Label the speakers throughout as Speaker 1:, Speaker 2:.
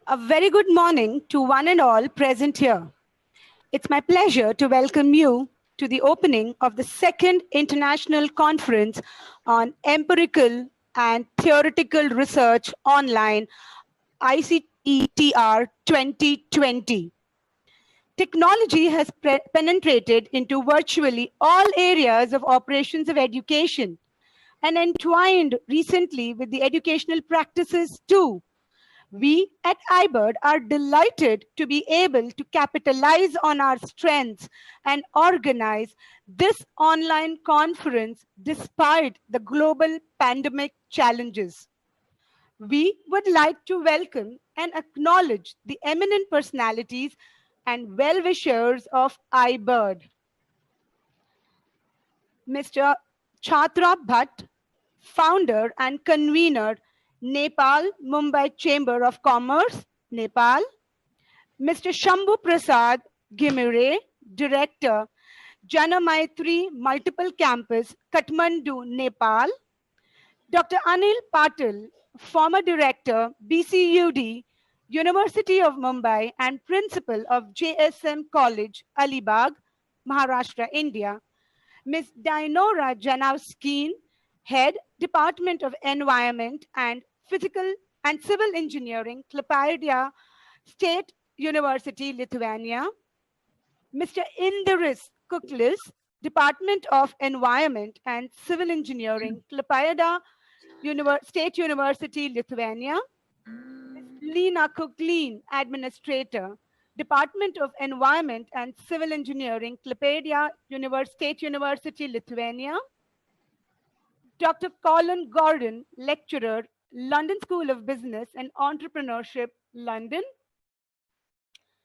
Speaker 1: A very good morning to one and all present here. It's my pleasure to welcome you to the opening of the second International Conference on Empirical and Theoretical Research Online, ICETR 2020. Technology has penetrated into virtually all areas of operations of education and entwined recently with the educational practices too. We at iBird are delighted to be able to capitalize on our strengths and organize this online conference despite the global pandemic challenges. We would like to welcome and acknowledge the eminent personalities and well-wishers of iBird. Mr. Chhatra Bhatt, founder and convener, Nepal Mumbai Chamber of Commerce, Nepal. Mr. Shambhu Prasad Ghimire, director, Janamaitri Multiple Campus, Kathmandu, Nepal. Dr. Anil Patil, former director, BCUD, University of Mumbai and principal of JSM College, Alibag, Maharashtra, India. Ms. Dinora Janowskine, Head, Department of Environment and Physical and Civil Engineering, Klaipėda State University, Lithuania. Mr. Indiris Kuklis, Department of Environment and Civil Engineering, Klaipėda State University, Lithuania. Ms. Lena Kuklin, Administrator, Department of Environment and Civil Engineering, Klaipėda State University, Lithuania. Dr. Colin Gordon, Lecturer, London School of Business and Entrepreneurship, London.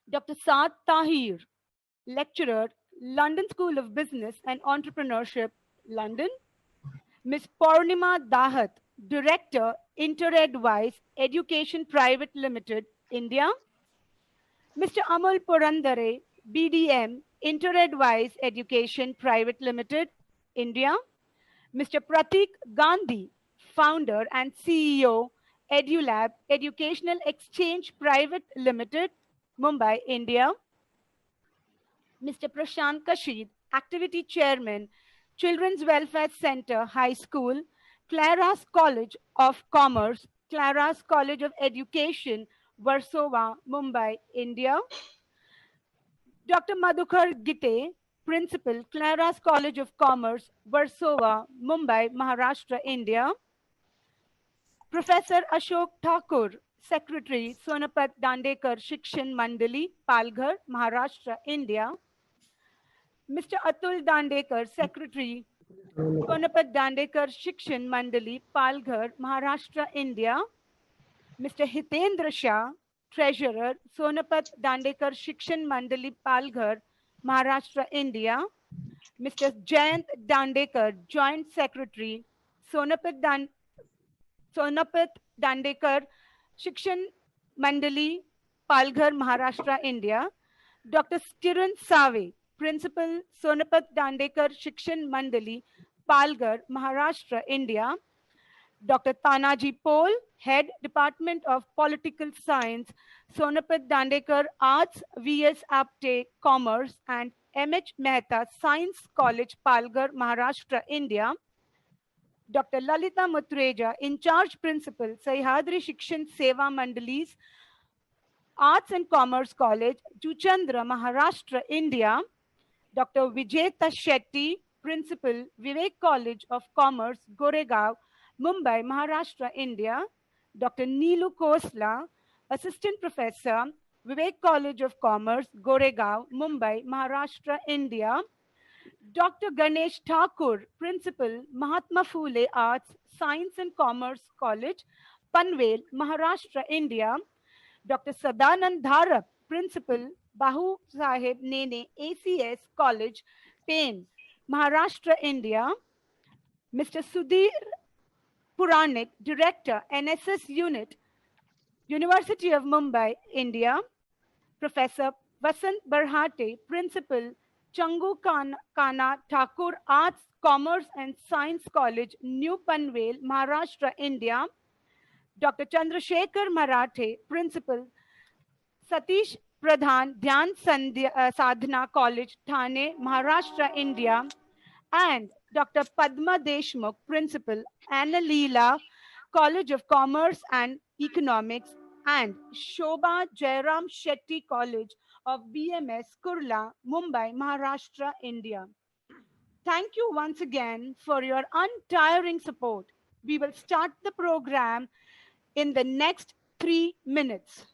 Speaker 1: Dr. Saad Tahir, Lecturer, London School of Business and Entrepreneurship, London. Ms. Purnima Dahat, Director, InterEdwise Education Private Limited, India. Mr. Amol Purandare, BDM, InterEdwise Education Private Limited, India. Mr. Pratik Gandhi, founder and CEO, EduLab Educational Exchange Private Limited, Mumbai, India. Mr. Prashant Kashid, Activity Chairman, Children's Welfare Center, High School, Claras College of Commerce, Claras College of Education, Warsaw, Mumbai, India. Dr. Madhukar Gite, Principal, Claras College of Commerce, Warsaw, Mumbai, Maharashtra, India. Professor Ashok Thakur, Secretary, Sonapat Dandekar Shikshan Mandali, Palghar, Maharashtra, India. Mr. Atul Dandekar, Secretary, Sonapat Dandekar Shikshan Mandali, Palghar, Maharashtra, India. Mr. Hitendra Shah, Treasurer, Sonapat Dandekar Shikshan Mandali, Palghar, Maharashtra, India. Mr. Jayant Dandekar, Joint Secretary, Sonapat Dandekar Shikshan Mandali, Palghar, Maharashtra, India. Dr. Kiran Save, Principal, Sonapat Dandekar Shikshan Mandali, Palghar, Maharashtra, India. Dr. Tanaji Pol, Head, Department of Political Science, Sonapat Dandekar Arts, VS Apte, Commerce, and MH Mehta, Science College, Palghar, Maharashtra, India. Dr. Lalita Mutreja, In Charge Principal, Sahyadri Shikshan Seva Mandali's Arts and Commerce College, Juchandra, Maharashtra, India. Dr. Vijeta Shetty, Principal, Vivek College of Commerce, Goregaon, Mumbai, Maharashtra, India. Dr. Neelu Khosla, Assistant Professor, Vivek College of Commerce, Goregaon, Mumbai, Maharashtra, India. Dr. Ganesh Thakur, Principal, Mahatma Phule Arts, Science and Commerce College, Panvel, Maharashtra, India. Dr. Sadanand Dharap, Principal, Bahu Sahib Nene ACS College, Pane, Maharashtra, India. Mr. Sudhir Puranik, Director, NSS Unit, University of Mumbai, India. Professor Vasant Barhate, Principal, Changu Kana Thakur Arts, Commerce and Science College, New Panvel, Maharashtra, India. Dr. Chandrasekhar Marathe, Principal, Satish Pradhan, Sadhana College, Thane, Maharashtra, India, and Dr. Padma Deshmukh, Principal, Anna Leela, College of Commerce and Economics, and Shobha Jairam Shetty College of BMS, Kurla, Mumbai, Maharashtra, India. Thank you once again for your untiring support. We will start the program in the next 3 minutes.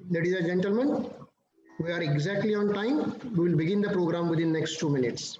Speaker 2: Ladies and gentlemen, we are exactly on time. We will begin the program within next 2 minutes.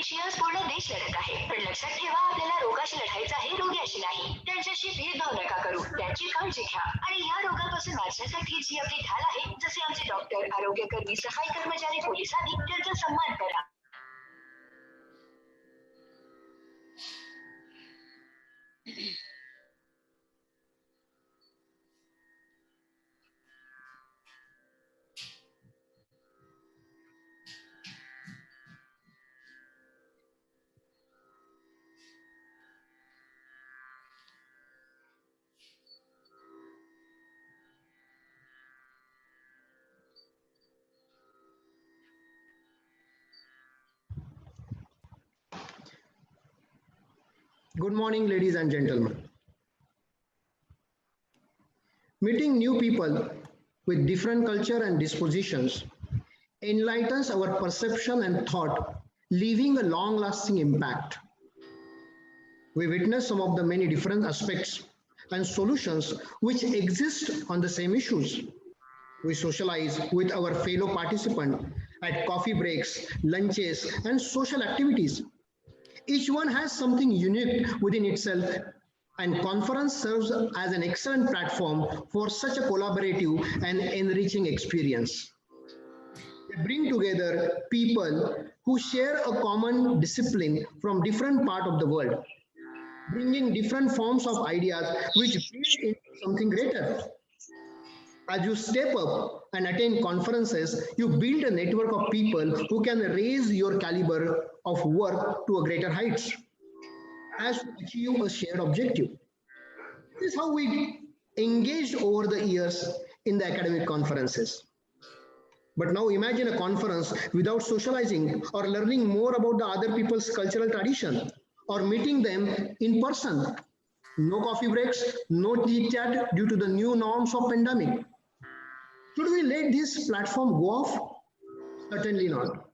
Speaker 3: Infectious पूर्ण देश लढत आहे. पण लक्षात ठेवा, आपल्याला रोगाशी लढायचं आहे, रोग्याशी नाही. त्यांच्याशी भेदभाव नका करू, त्यांची काळजी घ्या. आणि या रोगापासून वाचण्यासाठी जी आपली ढाल आहे, जसे आमचे डॉक्टर, आरोग्यकर्मी, सफाई कर्मचारी, पोलिसांनी, त्यांचा सन्मान करा.
Speaker 2: Good morning, ladies and gentlemen. Meeting new people with different culture and dispositions enlightens our perception and thought, leaving a long-lasting impact. We witness some of the many different aspects and solutions which exist on the same issues. We socialize with our fellow participants at coffee breaks, lunches, and social activities. Each one has something unique within itself, and conference serves as an excellent platform for such a collaborative and enriching experience. They bring together people who share a common discipline from different parts of the world, bringing different forms of ideas which build into something greater. As you step up and attend conferences, you build a network of people who can raise your caliber of work to a greater heights as to achieve a shared objective. This is how we engaged over the years in the academic conferences. But now imagine a conference without socializing or learning more about the other people's cultural tradition or meeting them in person. No coffee breaks, no chit chat due to the new norms of pandemic. Should we let this platform go off? Certainly not.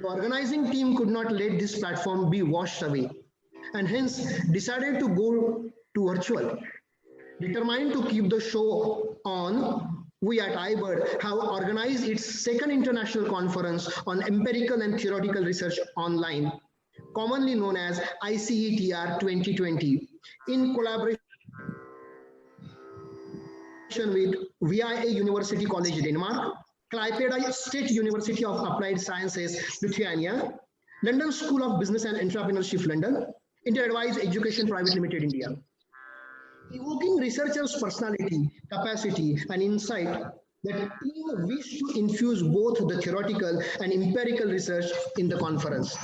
Speaker 2: The organizing team could not let this platform be washed away and hence decided to go to virtual. Determined to keep the show on, we at iBird have organized its second international conference on empirical and theoretical research online, commonly known as ICETR 2020, in collaboration with VIA University College Denmark, Klaipeda State University of Applied Sciences Lithuania, London School of Business and Entrepreneurship London, InterAdvise Education Private Limited India. Evoking researchers' personality, capacity, and insight, the team wished to infuse both the theoretical and empirical research in the conference.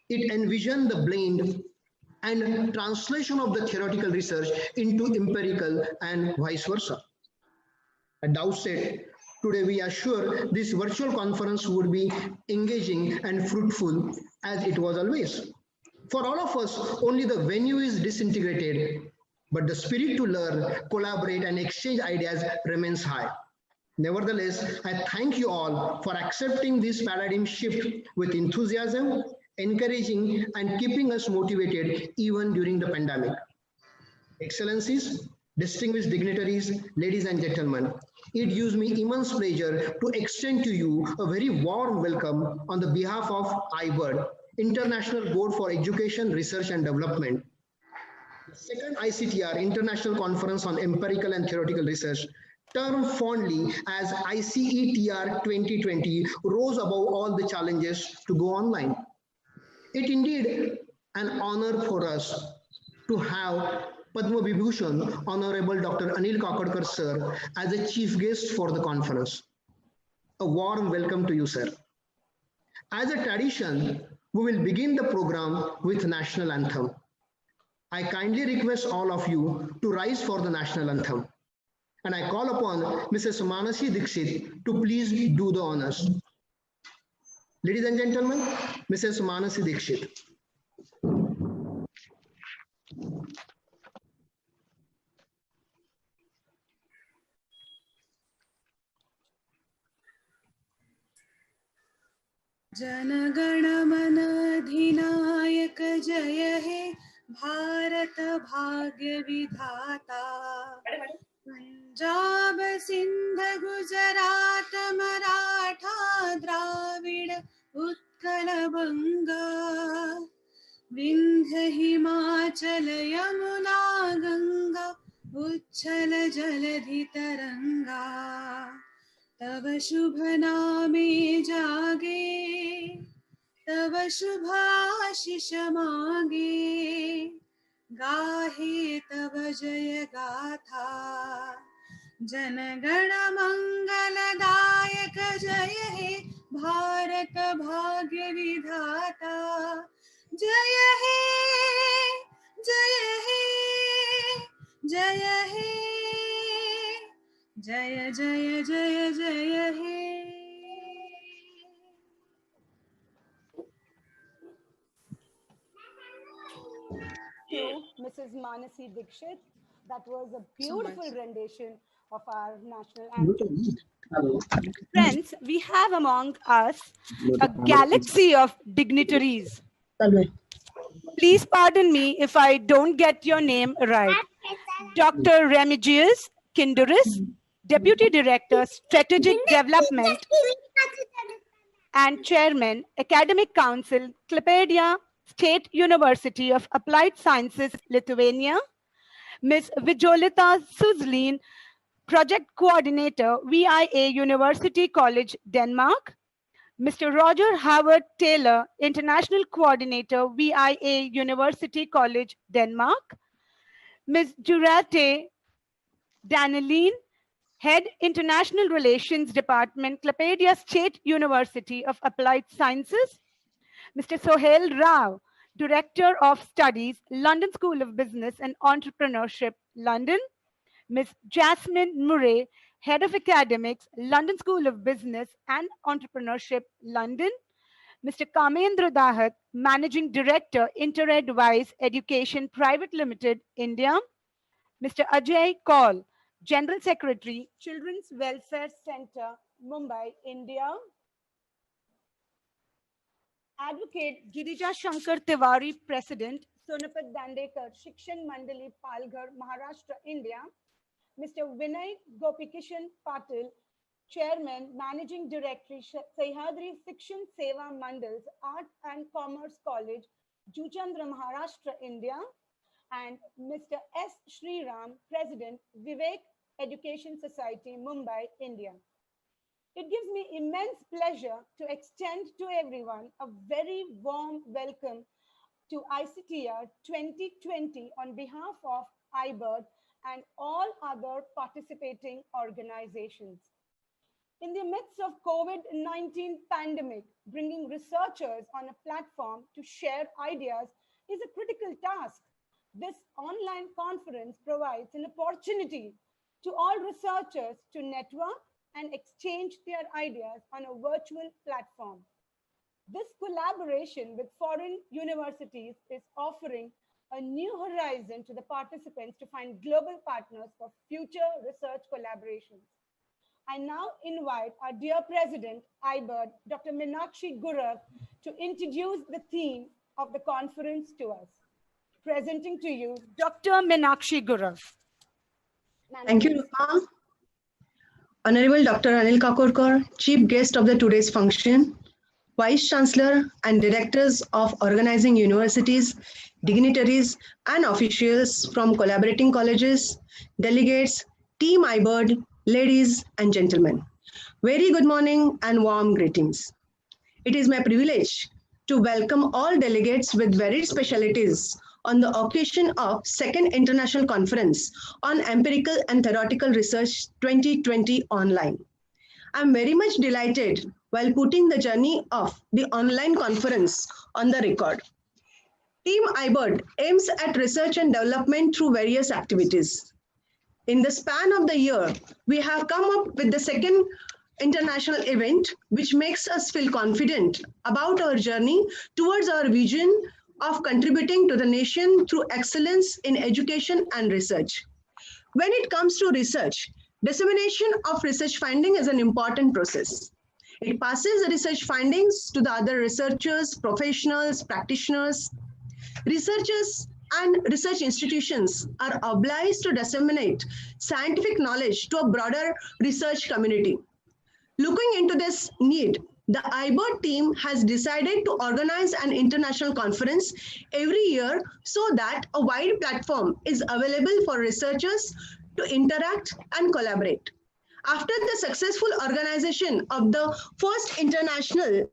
Speaker 2: It envisioned the blend and translation of the theoretical research into empirical and vice versa. At the outset, today we are sure this virtual conference would be engaging and fruitful as it was always. For all of us, only the venue is disintegrated, but the spirit to learn, collaborate, and exchange ideas remains high. Nevertheless, I thank you all for accepting this paradigm shift with enthusiasm, encouraging and keeping us motivated even during the pandemic. Excellencies, distinguished dignitaries, ladies and gentlemen, it gives me immense pleasure to extend to you a very warm welcome on the behalf of iBird, International Board for Education, Research and Development. The second ICTR, International Conference on Empirical and Theoretical Research, termed fondly as ICETR 2020, rose above all the challenges to go online. It indeed an honor for us to have Padma Vibhushan, Honorable Dr. Anil Kakadkar sir, as a chief guest for the conference. A warm welcome to you, sir. As a tradition, we will begin the program with national anthem. I kindly request all of you to rise for the national anthem. And I call upon Mrs. Manasi Dixit to please do the honors. Ladies and gentlemen, Mrs. Manasi Dixit.
Speaker 4: जनगण मन अधिनायक जय हे भारत भाग्य विधाता पंजाब सिंध गुजरात मराठा द्राविड उत्कल बंगा हिमाचल यमुना गंगा उच्छल जलधि तरंगा तव शुभ नामे जागे तव शुभाशिष मागे गाहे तव जय गाथा जनगण मंगलदायक जय हे भारत भाग्य विधाता जय हे जय हे जय हे जय जय जय जय हे
Speaker 1: to Mrs. Manasi Dixit. That was a beautiful rendition of our national anthem. Friends, we have among us a galaxy of dignitaries. Please pardon me if I don't get your name right. Dr. Remigius Kinduris, Deputy Director, Strategic Development and Chairman, Academic Council, Klaipėda State University of Applied Sciences, Lithuania. Ms. Vijolita Suzlin, Project Coordinator, VIA University College, Denmark. Mr. Roger Howard Taylor, International Coordinator, VIA University College, Denmark. Ms. Jurate Daneline, Head International Relations Department, Klaipėda State University of Applied Sciences. Mr. Sohail Rao, Director of Studies, London School of Business and Entrepreneurship, London. Ms. Jasmine Murray, Head of Academics, London School of Business and Entrepreneurship, London. Mr. Kamendra Dahat, Managing Director, Interadvise Education Private Limited, India. Mr. Ajay Kaul, General Secretary, Children's Welfare Center, Mumbai, India. Advocate Girija Shankar Tiwari, President, Sonapat Dandekar, Shikshan Mandali, Palghar, Maharashtra, India. Mr. Vinay Gopikishan Patil, Chairman, Managing Director, Sahyadri Shikshan Seva Mandals, Art and Commerce College, Juchandra, Maharashtra, India. And Mr. S. Sriram, President, Vivek Education Society, Mumbai, India. It gives me immense pleasure to extend to everyone a very warm welcome to ICTR 2020 on behalf of iBird and all other participating organizations. In the midst of COVID-19 pandemic, bringing researchers on a platform to share ideas is a critical task. This online conference provides an opportunity to all researchers to network and exchange their ideas on a virtual platform. This collaboration with foreign universities is offering a new horizon to the participants to find global partners for future research collaborations. I now invite our dear President, iBird, Dr. Meenakshi Gurav, to introduce the theme of the conference to us. Presenting to you, Dr. Meenakshi Gurav.
Speaker 5: Thank you, Rupa. Honorable Dr. Anil Kakorkar, Chief Guest of the today's function, Vice Chancellor and Directors of Organizing Universities, dignitaries and officials from collaborating colleges, delegates, Team iBird, ladies and gentlemen. Very good morning and warm greetings. It is my privilege to welcome all delegates with varied specialties on the occasion of Second International Conference on Empirical and Theoretical Research 2020 online. I'm very much delighted while putting the journey of the online conference on the record. Team iBird aims at research and development through various activities. In the span of the year, we have come up with the second international event, which makes us feel confident about our journey towards our vision of contributing to the nation through excellence in education and research. When it comes to research, dissemination of research finding is an important process. It passes the research findings to the other researchers, professionals, practitioners. Researchers and research institutions are obliged to disseminate scientific knowledge to a broader research community. Looking into this need, The iBird team has decided to organize an international conference every year so that a wide platform is available for researchers to interact and collaborate. After the successful organization of the first international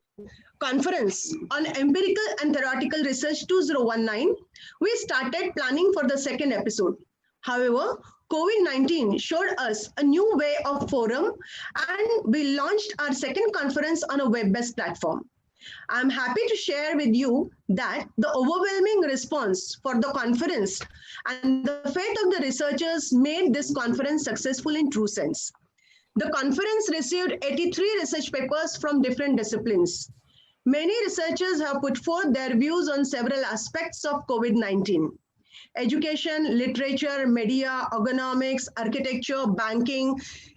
Speaker 5: conference on empirical and theoretical research 2019, we started planning for the second episode. However, COVID-19 showed us a new way of forum, and we launched our second conference on a web-based platform. I'm happy to share with you that the overwhelming response for the conference and the fate of the researchers made this conference successful in true sense. The conference received 83 research papers from different disciplines. Many researchers have put forth their views on several aspects of COVID-19. Education, literature, media, ergonomics, architecture, banking,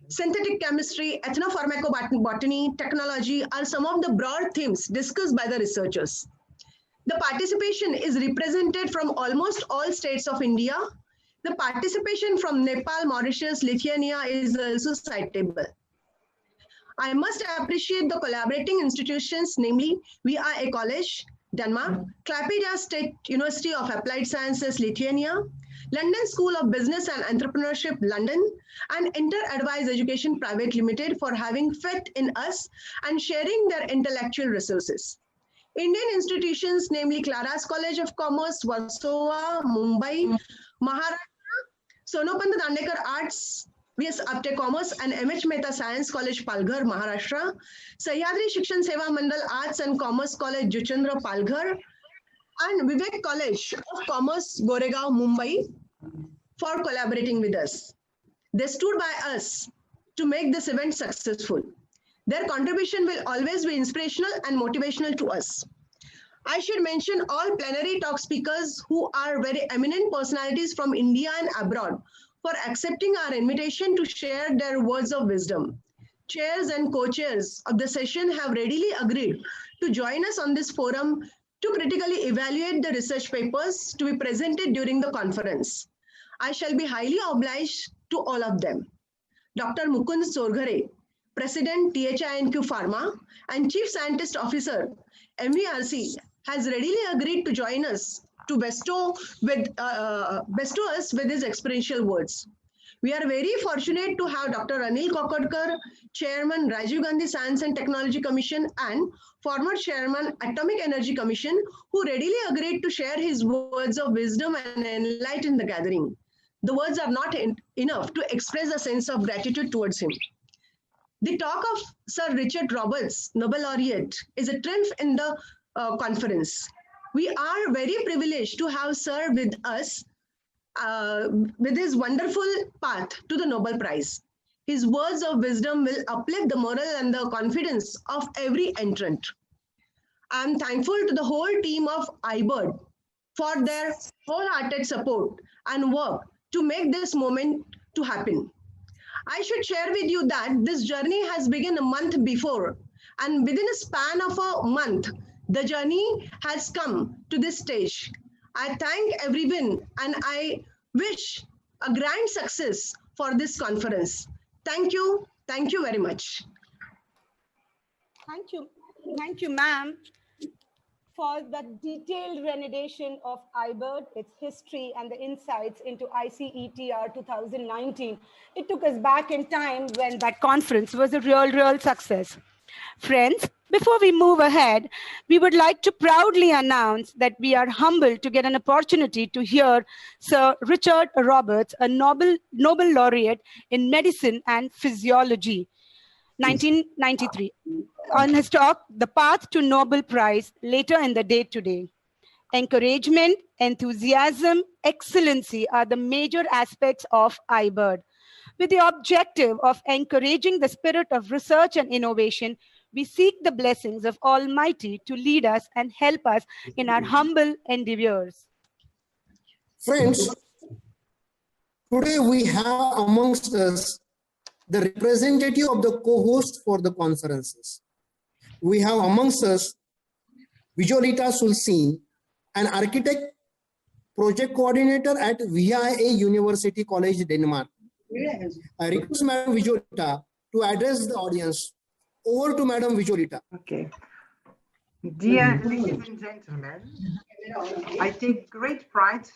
Speaker 5: synthetic chemistry, ethnopharmacobotany, technology are some of the broad themes discussed by the researchers. The participation is represented from almost all states of India. The participation from Nepal, Mauritius, Lithuania is also citable. I must appreciate the collaborating institutions, namely VIA College, Denmark, Klaipėda State University of Applied Sciences, Lithuania, London School of Business and Entrepreneurship, London, and InterAdvise Education Private Limited for having faith in us and sharing their intellectual resources. Indian institutions, namely Claras College of Commerce, Warsaw, Mumbai, Maharashtra, Sonopant Dandekar Arts, VS Apte Commerce, and MH Mehta Science College, Palghar, Maharashtra, Sahyadri Shikshan Seva Mandal Arts and Commerce College, Juchandra, Palghar, and Vivek College of Commerce, Goregaon, Mumbai, for collaborating with us. They stood by us to make this event successful. Their contribution will always be inspirational and motivational to us. I should mention all plenary talk speakers who are very eminent personalities from India and abroad for accepting our invitation to share their words of wisdom. Chairs and co-chairs of the session have readily agreed to join us on this forum to critically evaluate the research papers to be presented during the conference. I shall be highly obliged to all of them. Dr. Mukund Sorghare, President THINQ Pharma and Chief Scientist Officer, MVRC, has readily agreed to join us to bestow us with his experiential words. We are very fortunate to have Dr. Anil Kakodkar, Chairman, Rajiv Gandhi Science and Technology Commission and former Chairman, Atomic Energy Commission, who readily agreed to share his words of wisdom and enlighten the gathering. The words are not enough to express a sense of gratitude towards him. The talk of Sir Richard Roberts, Nobel laureate, is a triumph in the conference. We are very privileged to have Sir with us with his wonderful path to the Nobel Prize. His words of wisdom will uplift the morale and the confidence of every entrant. I am thankful to the whole team of iBird for their wholehearted support and work to make this moment to happen. I should share with you that this journey has begun a month before, and within a span of a month, the journey has come to this stage. I thank everyone and I wish a grand success for this conference. Thank you. Thank you very much.
Speaker 1: Thank you. Thank you, ma'am, for the detailed rendition of iBird, its history, and the insights into ICETR 2019. It took us back in time when that conference was a real success. Friends, before we move ahead, we would like to proudly announce that we are humbled to get an opportunity to hear Sir Richard Roberts, a Nobel laureate in medicine and physiology, 1993, on his talk, The Path to Nobel Prize, later in the day today. Encouragement, enthusiasm, excellency are the major aspects of iBird. With the objective of encouraging the spirit of research and innovation, we seek the blessings of Almighty to lead us and help us in our humble endeavors.
Speaker 2: Friends, today we have amongst us the representative of the co-host for the conferences. We have amongst us Vijolita Sulsin, an architect, project coordinator at VIA University College, Denmark. I request Madam Vijolita to address the audience. Over to Madam Vijolita.
Speaker 6: Okay. Dear ladies and gentlemen, I take great pride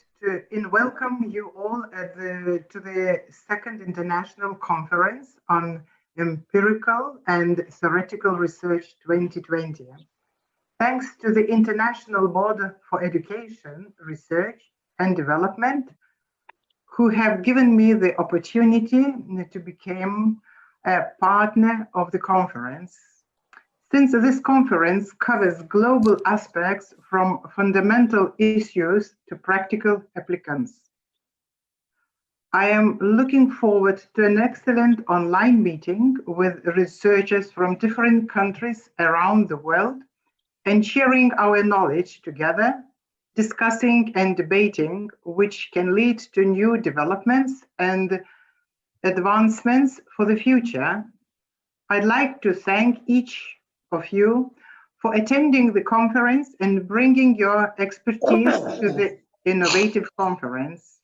Speaker 6: in welcoming you all to the second International Conference on Empirical and Theoretical Research 2020. Thanks to the International Board for Education, Research and Development, who have given me the opportunity to become a partner of the conference. Since this conference covers global aspects from fundamental issues to practical applicants, I am looking forward to an excellent online meeting with researchers from different countries around the world and sharing our knowledge together, discussing and debating, which can lead to new developments and advancements for the future. I'd like to thank each of you for attending the conference and bringing your expertise to the innovative conference.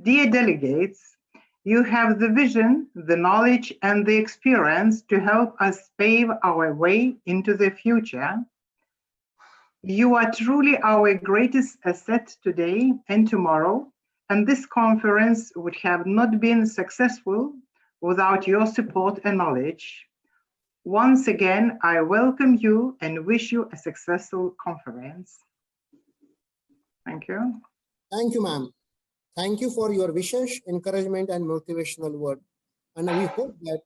Speaker 6: Dear delegates, you have the vision, the knowledge, and the experience to help us pave our way into the future. You are truly our greatest asset today and tomorrow, and this conference would have not been successful without your support and knowledge. Once again, I welcome you and wish you a successful conference. Thank you.
Speaker 2: Thank you, ma'am. Thank you for your wishes, encouragement, and motivational word. And we hope that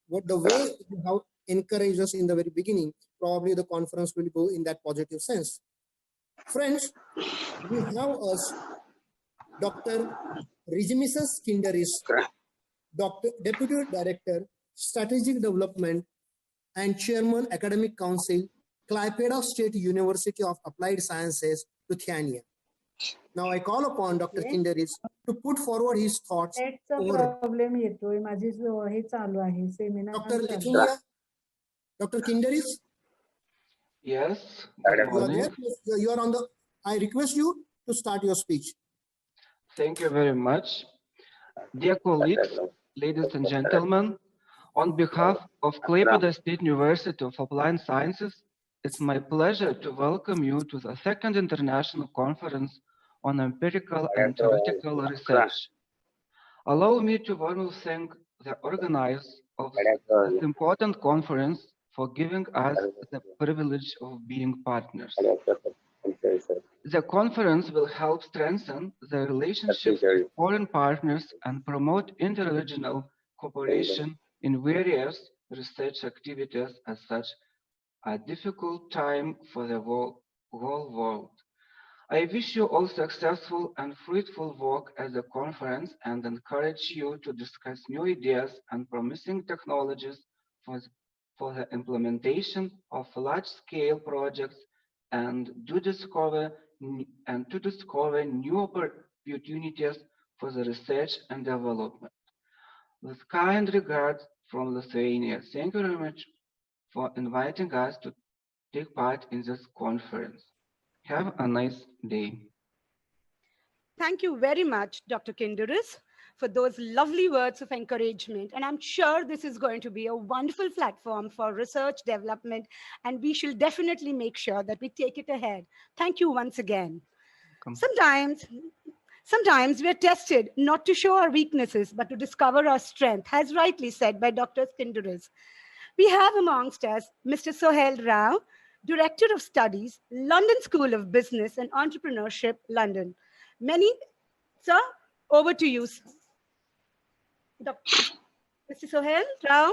Speaker 2: the way you have encouraged us in the very beginning, probably the conference will go in that positive sense. Friends, we have us Dr. Rijmisas Kinderis, Deputy Director, Strategic Development and Chairman, Academic Council, Klaipeda State University of Applied Sciences, Lithuania. Now I call upon Dr. Kinderis to put forward his thoughts.
Speaker 7: Problem येतोय माझी हे चालू आहे seminar.
Speaker 2: Dr. Lithuania, Dr. Kinderis.
Speaker 8: Yes.
Speaker 2: You are there. You are on the. I request you to start your speech.
Speaker 8: Thank you very much. Dear colleagues, ladies and gentlemen, on behalf of Klaipeda State University of Applied Sciences, it's my pleasure to welcome you to the second international conference on empirical and theoretical research. Allow me to warmly thank the organizers of this important conference for giving us the privilege of being partners. The conference will help strengthen the relationships with foreign partners and promote interregional cooperation in various research activities at such a difficult time for the whole world. I wish you all successful and fruitful work at the conference and encourage you to discuss new ideas and promising technologies for the implementation of large-scale projects and to discover new opportunities for the research and development. With kind regards from Lithuania, thank you very much for inviting us to take part in this conference. Have a nice day.
Speaker 1: Thank you very much, Dr. Kinderis, for those lovely words of encouragement. And I'm sure this is going to be a wonderful platform for research development, and we shall definitely make sure that we take it ahead. Thank you once again. Sometimes we are tested not to show our weaknesses, but to discover our strength, as rightly said by Dr. Kinderis. We have amongst us Mr. Sohail Rao, Director of Studies, London School of Business and Entrepreneurship, London. Sir, over to you. Mr. Sohail Rao?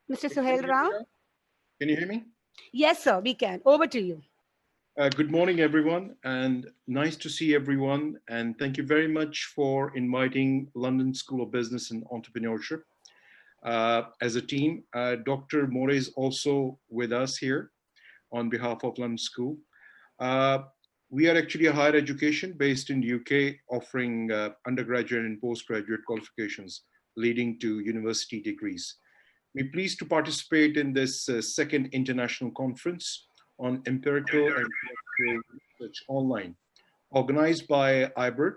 Speaker 1: Mr. Sohail Rao?
Speaker 9: Can you hear me?
Speaker 1: Yes, sir, we can. Over to you.
Speaker 9: Good morning, everyone, and nice to see everyone. And thank you very much for inviting London School of Business and Entrepreneurship. As a team, Dr. More is also with us here on behalf of London School. We are actually a higher education based in the UK, offering undergraduate and postgraduate qualifications leading to university degrees. We're pleased to participate in this second international conference on empirical and theoretical research online, organized by IBERT.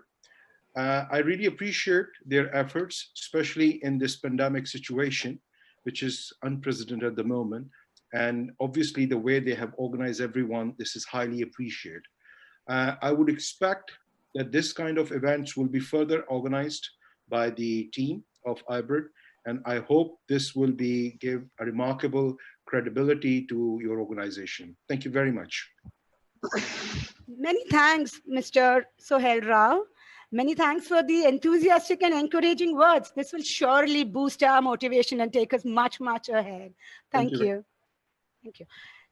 Speaker 9: I really appreciate their efforts, especially in this pandemic situation, which is unprecedented at the moment. And obviously the way they have organized everyone, this is highly appreciated. I would expect that this kind of events will be further organized by the team of IBERT, and I hope this will give a remarkable credibility to your organization. Thank you very much.
Speaker 1: Many thanks, Mr. Sohail Rao. Many thanks for the enthusiastic and encouraging words. This will surely boost our motivation and take us much, much ahead. Thank you. Thank you.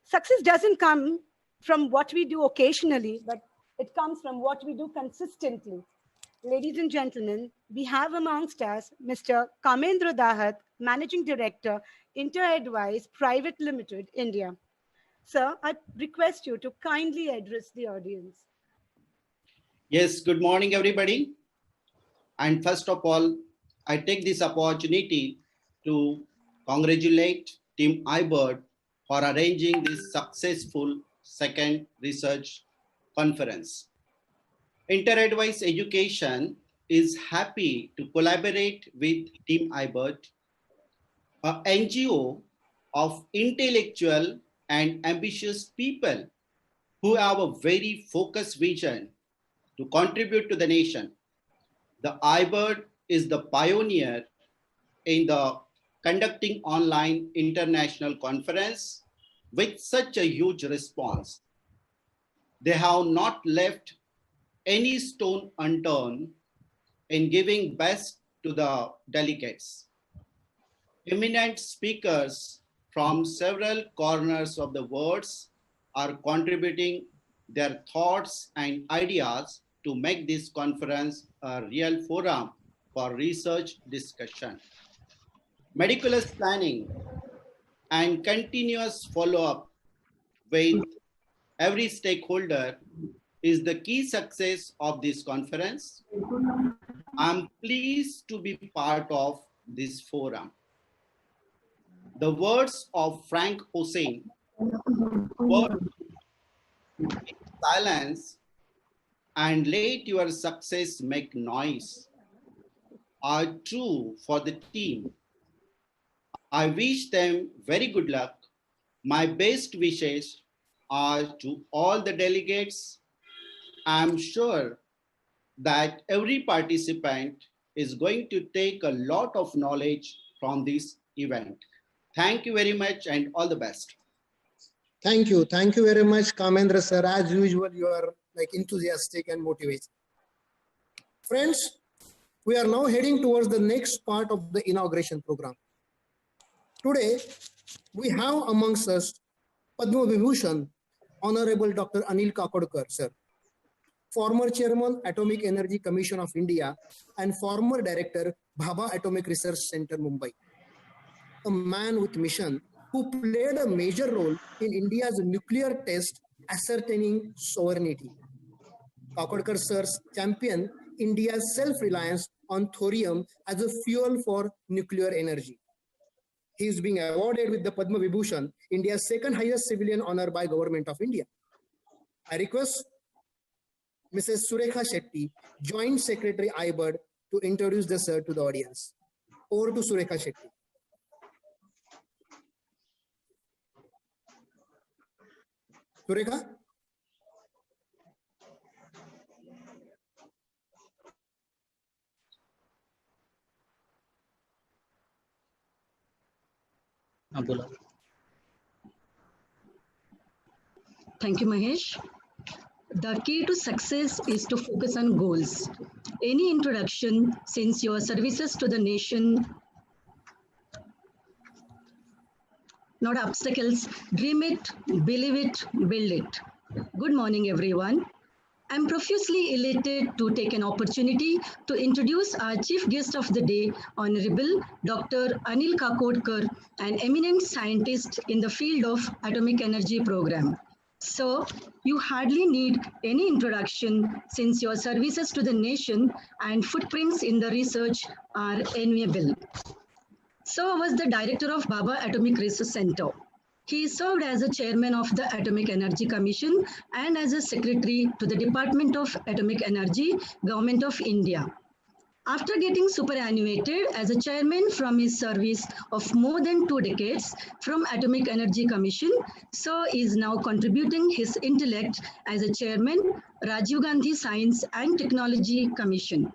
Speaker 1: Success doesn't come from what we do occasionally, but it comes from what we do consistently. Ladies and gentlemen, we have amongst us Mr. Kamendra Dahat, Managing Director, InterAdvice Private Limited, India. Sir, I request you to kindly address the audience.
Speaker 10: Yes, good morning, everybody. And first of all, I take this opportunity to congratulate Team IBERT for arranging this successful second research conference. InterAdvice Education is happy to collaborate with Team IBERT, an NGO of intellectual and ambitious people who have a very focused vision to contribute to the nation. The IBERT is the pioneer in the conducting online international conference with such a huge response. They have not left any stone unturned in giving best to the delegates. Eminent speakers from several corners of the world are contributing their thoughts and ideas to make this conference a real forum for research discussion. Meticulous planning and continuous follow-up with every stakeholder is the key success of this conference. I'm pleased to be part of this forum. The words of Frank Hossain, silence and let your success make noise, are true for the team. I wish them very good luck. My best wishes are to all the delegates. I'm sure that every participant is going to take a lot of knowledge from this event. Thank you very much and all the best.
Speaker 2: Thank you. Thank you very much, Kamendra sir. As usual, you are like enthusiastic and motivated. Friends, we are now heading towards the next part of the inauguration program. Today, we have amongst us Padma Vibhushan, Honorable Dr. Anil Kakodkar, sir, former Chairman, Atomic Energy Commission of India and former Director, Bhabha Atomic Research Center, Mumbai. A man with mission who played a major role in India's nuclear test ascertaining sovereignty. Kakodkar sirs championed India's self-reliance on thorium as a fuel for nuclear energy. He is being awarded with the Padma Vibhushan, India's second highest civilian honor by Government of India. I request Mrs. Surekha Shetty, Joint Secretary IBERT, to introduce the sir to the audience. Over to Surekha Shetty. Surekha?
Speaker 11: Thank you, Mahesh. The key to success is to focus on goals. Any introduction since your services to the nation, not obstacles. Dream it, believe it, build it. Good morning, everyone. I'm profusely elated to take an opportunity to introduce our chief guest of the day, Honorable Dr. Anil Kakodkar, an eminent scientist in the field of atomic energy program. So, you hardly need any introduction since your services to the nation and footprints in the research are enviable. So, I was the director of Bhabha Atomic Research Center. He served as a chairman of the Atomic Energy Commission and as a secretary to the Department of Atomic Energy, Government of India. After getting superannuated as a chairman from his service of more than 2 decades from Atomic Energy Commission, Sir is now contributing his intellect as a chairman, Rajiv Gandhi Science and Technology Commission.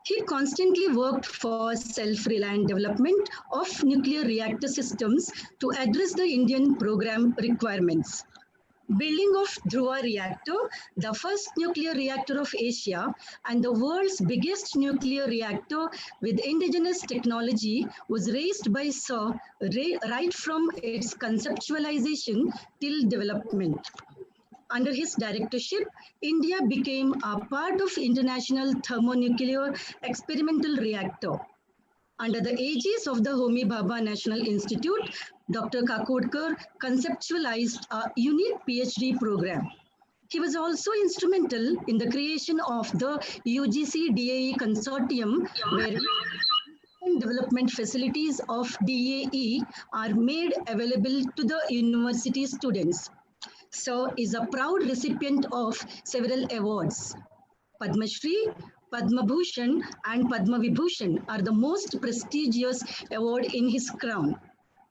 Speaker 11: He constantly worked for self-reliant development of nuclear reactor systems to address the Indian program requirements. Building of Dhruva reactor, the first nuclear reactor of Asia and the world's biggest nuclear reactor with indigenous technology, was raised by Sir right from its conceptualization till development. Under his directorship, India became a part of International Thermonuclear Experimental Reactor. Under the aegis of the Homi Bhabha National Institute, Dr. Kakodkar conceptualized a unique PhD program. He was also instrumental in the creation of the UGC DAE consortium, where development facilities of DAE are made available to the university students. Sir is a proud recipient of several awards. Padma Shri, Padma Bhushan and Padma Vibhushan are the most prestigious award in his crown.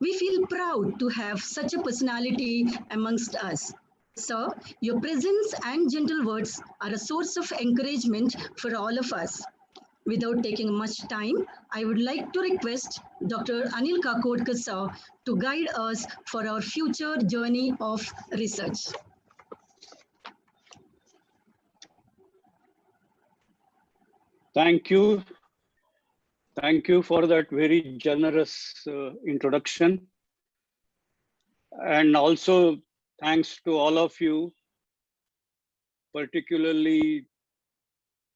Speaker 11: We feel proud to have such a personality amongst us. Sir, your presence and gentle words are a source of encouragement for all of us. Without taking much time, I would like to request Dr. Anil Kakodkar sir to guide us for our future journey of research.
Speaker 12: Thank you. Thank you for that very generous introduction. And also thanks to all of you, particularly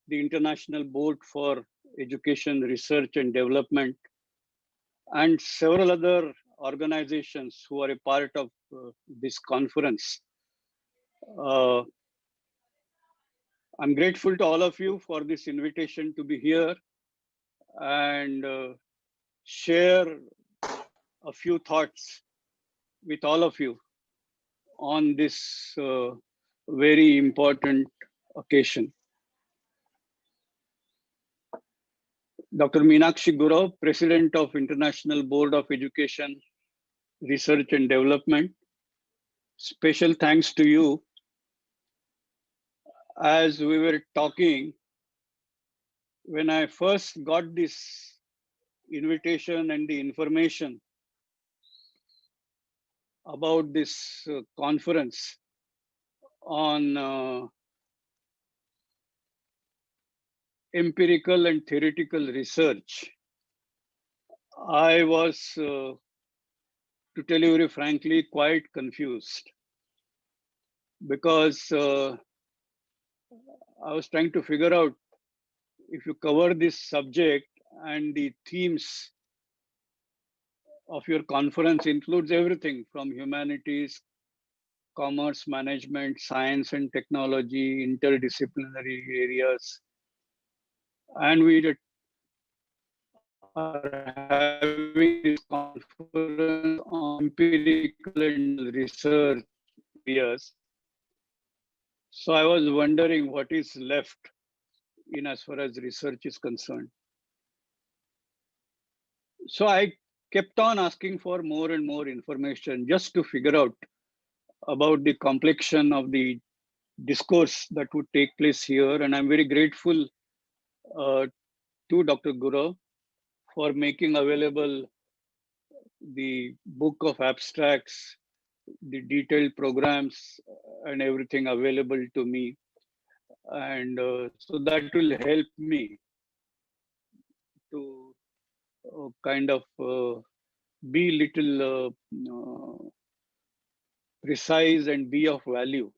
Speaker 12: the International Board for Education, Research and Development, and several other organizations who are a part of this conference. I'm grateful to all of you for this invitation to be here and share a few thoughts with all of you on this very important occasion. Dr. Meenakshi Gurov, President of International Board of Education, Research and Development. Special thanks to you. As we were talking, when I first got this invitation and the information about this conference on empirical and theoretical research, I was, to tell you very frankly, quite confused, because I was trying to figure out if you cover this subject and the themes of your conference includes everything from humanities, commerce, management, science and technology, interdisciplinary areas. And we are having this conference on empirical and research areas. So I was wondering what is left in as far as research is concerned. So I kept on asking for more and more information just to figure out about the complexion of the discourse that would take place here. And I'm very grateful to Dr. Gurov for making available the book of abstracts, the detailed programs and everything available to me. And so that will help me to kind of be little precise and be of value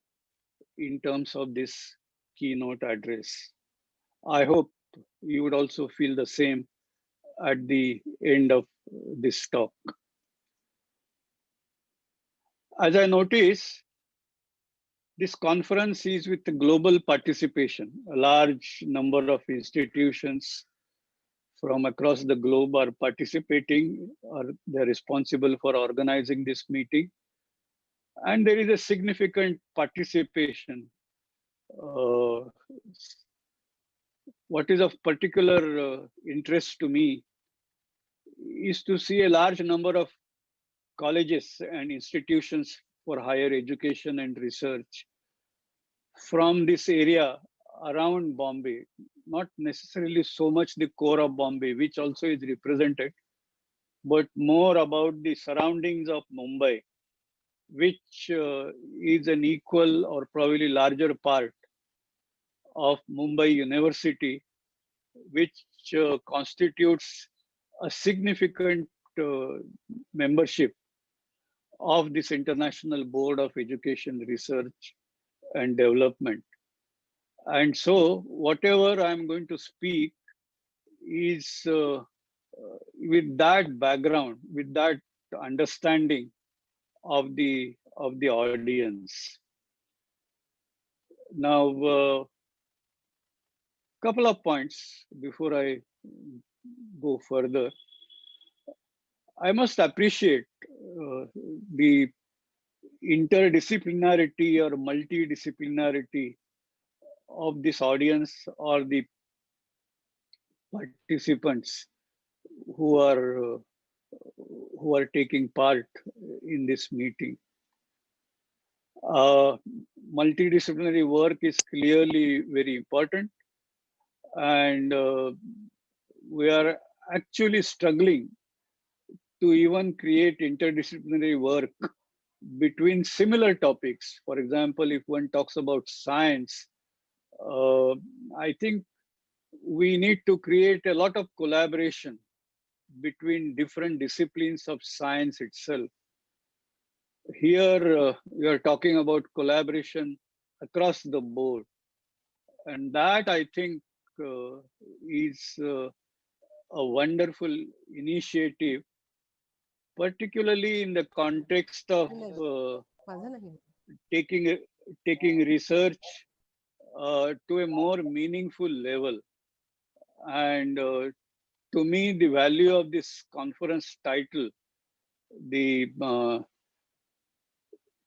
Speaker 12: in terms of this keynote address. I hope you would also feel the same at the end of this talk. As I notice, this conference is with the global participation. A large number of institutions from across the globe are participating, or they're responsible for organizing this meeting. and there is a significant participation. What is of particular interest to me is to see a large number of colleges and institutions for higher education and research from this area around Bombay, not necessarily so much the core of Bombay, which also is represented, but more about the surroundings of Mumbai, which is an equal or probably larger part of Mumbai University, which constitutes a significant membership of this International Board of Education, Research and Development. And so whatever I'm going to speak is with that background, with that understanding of the audience. Now, couple of points before I go further. I must appreciate the interdisciplinarity or multidisciplinarity of this audience or the participants who are taking part in this meeting. Multidisciplinary work is clearly very important, and we are actually struggling to even create interdisciplinary work between similar topics. For example, if one talks about science, I think we need to create a lot of collaboration between different disciplines of science itself. Here, we are talking about collaboration across the board. And that, I think, is a wonderful initiative, particularly in the context of taking research to a more meaningful level. And to me, the value of this conference title, the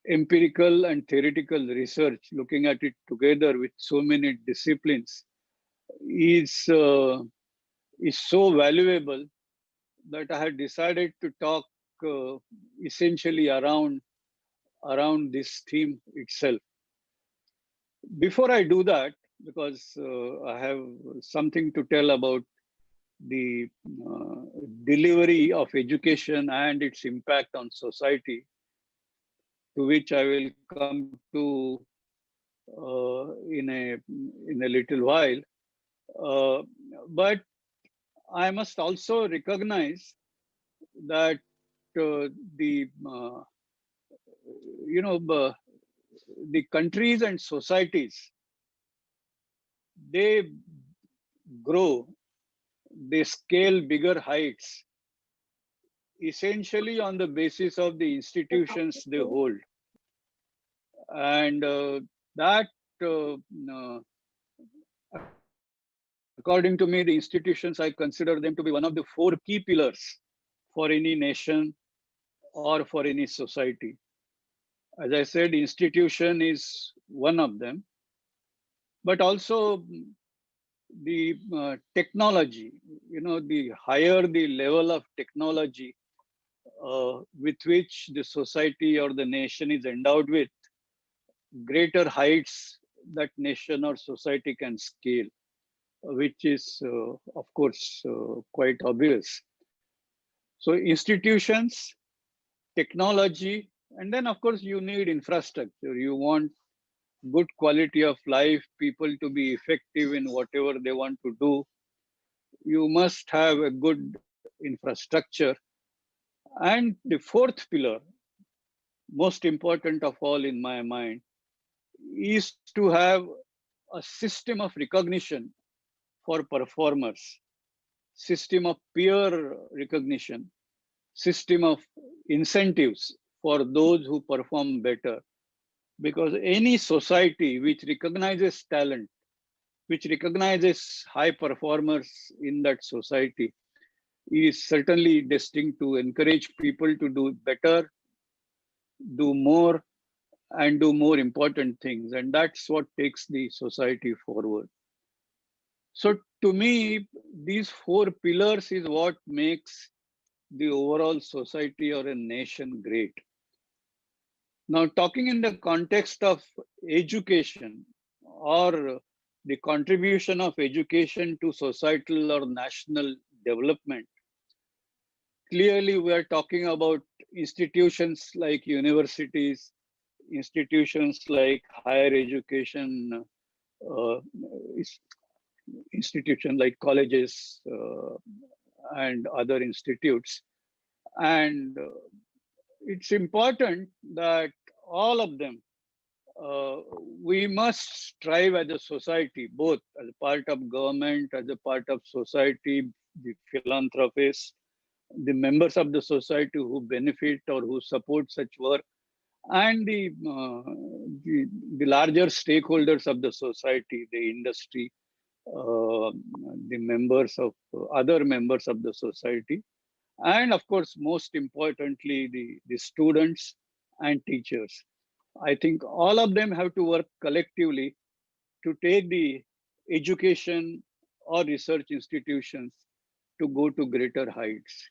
Speaker 12: empirical and theoretical research, looking at it together with so many disciplines, is so valuable that I had decided to talk essentially around this theme itself. Before I do that, because I have something to tell about the delivery of education and its impact on society, to which I will come to in a little while. But I must also recognize that the countries and societies, they grow, they scale bigger heights, essentially on the basis of the institutions they hold. And that, according to me, the institutions, I consider them to be one of the 4 key pillars for any nation or for any society. As I said, institution is one of them, but also the technology, the higher the level of technology with which the society or the nation is endowed with, greater heights that nation or society can scale, which is, of course, quite obvious. So institutions, technology, and then, of course, you need infrastructure. You want good quality of life, people to be effective in whatever they want to do. You must have a good infrastructure. And the 4th pillar, most important of all in my mind, is to have a system of recognition for performers, system of peer recognition, system of incentives for those who perform better. Because any society which recognizes talent, which recognizes high performers in that society, is certainly destined to encourage people to do better, do more, and do more important things. And that's what takes the society forward. So to me, these four pillars is what makes the overall society or a nation great. Now, talking in the context of education or the contribution of education to societal or national development, clearly we are talking about institutions like universities, institutions like higher education, uh, institutions like colleges and other institutes. And it's important that all of them, we must strive as a society, both as a part of government, as a part of society, the philanthropists, the members of the society who benefit or who support such work, and the larger stakeholders of the society, the industry, the members of other members of the society, and of course, most importantly, the students and teachers. I think all of them have to work collectively to take the education or research institutions to go to greater heights.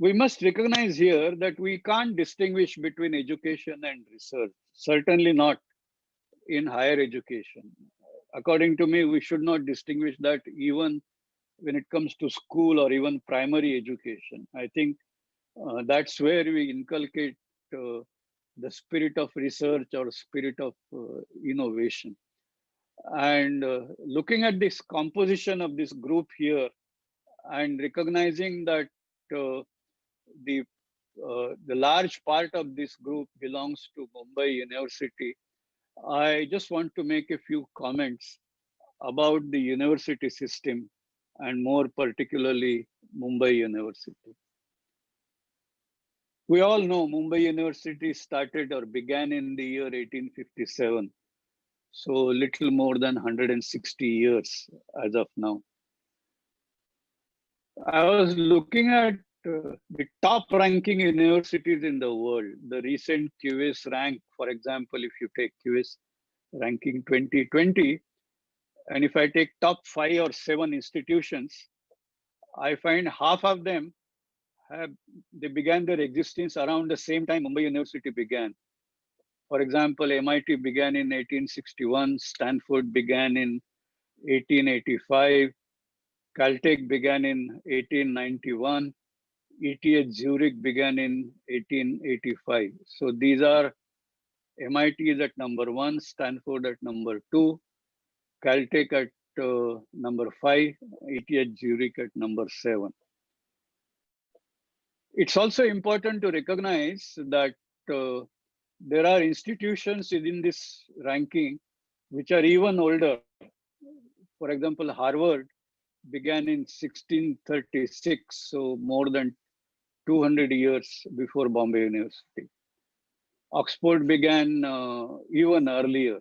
Speaker 12: We must recognize here that we can't distinguish between education and research, certainly not in higher education. According to me, we should not distinguish that even when it comes to school or even primary education. I think that's where we inculcate the spirit of research or spirit of innovation. And looking at this composition of this group here and recognizing that the large part of this group belongs to Mumbai University, I just want to make a few comments about the university system and more particularly Mumbai University. We all know Mumbai University started or began in the year 1857. So little more than 160 years as of now. I was looking at the top ranking universities in the world. The recent QS rank, for example, if you take QS ranking 2020, and if I take top 5 or 7 institutions, I find half of them they began their existence around the same time Mumbai University began. For example, MIT began in 1861, Stanford began in 1885, Caltech began in 1891, ETH Zurich began in 1885. So these are MIT is at number 1, Stanford at number 2, Caltech at number 5, ETH Zurich at number 7. It's also important to recognize that there are institutions within this ranking which are even older. For example, Harvard began in 1636, so more than 200 years before Bombay University. Oxford began even earlier,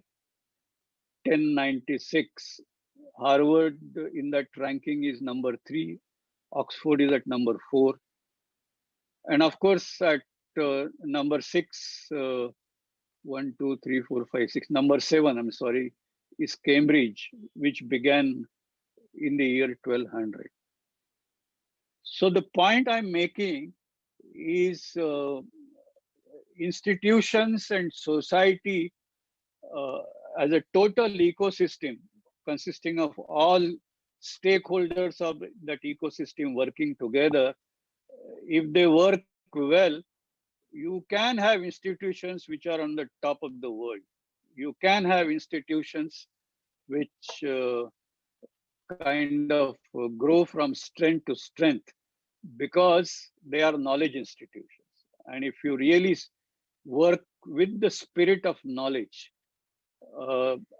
Speaker 12: 1096. Harvard in that ranking is number 3. Oxford is at number 4. And of course, at number 6, 1, 2, 3, 4, 5, 6, number 7, I'm sorry, is Cambridge, which began in the year 1200. So the point I'm making is institutions and society as a total ecosystem consisting of all stakeholders of that ecosystem working together. If they work well, you can have institutions which are on the top of the world. You can have institutions which kind of grow from strength to strength because they are knowledge institutions. And if you really work with the spirit of knowledge,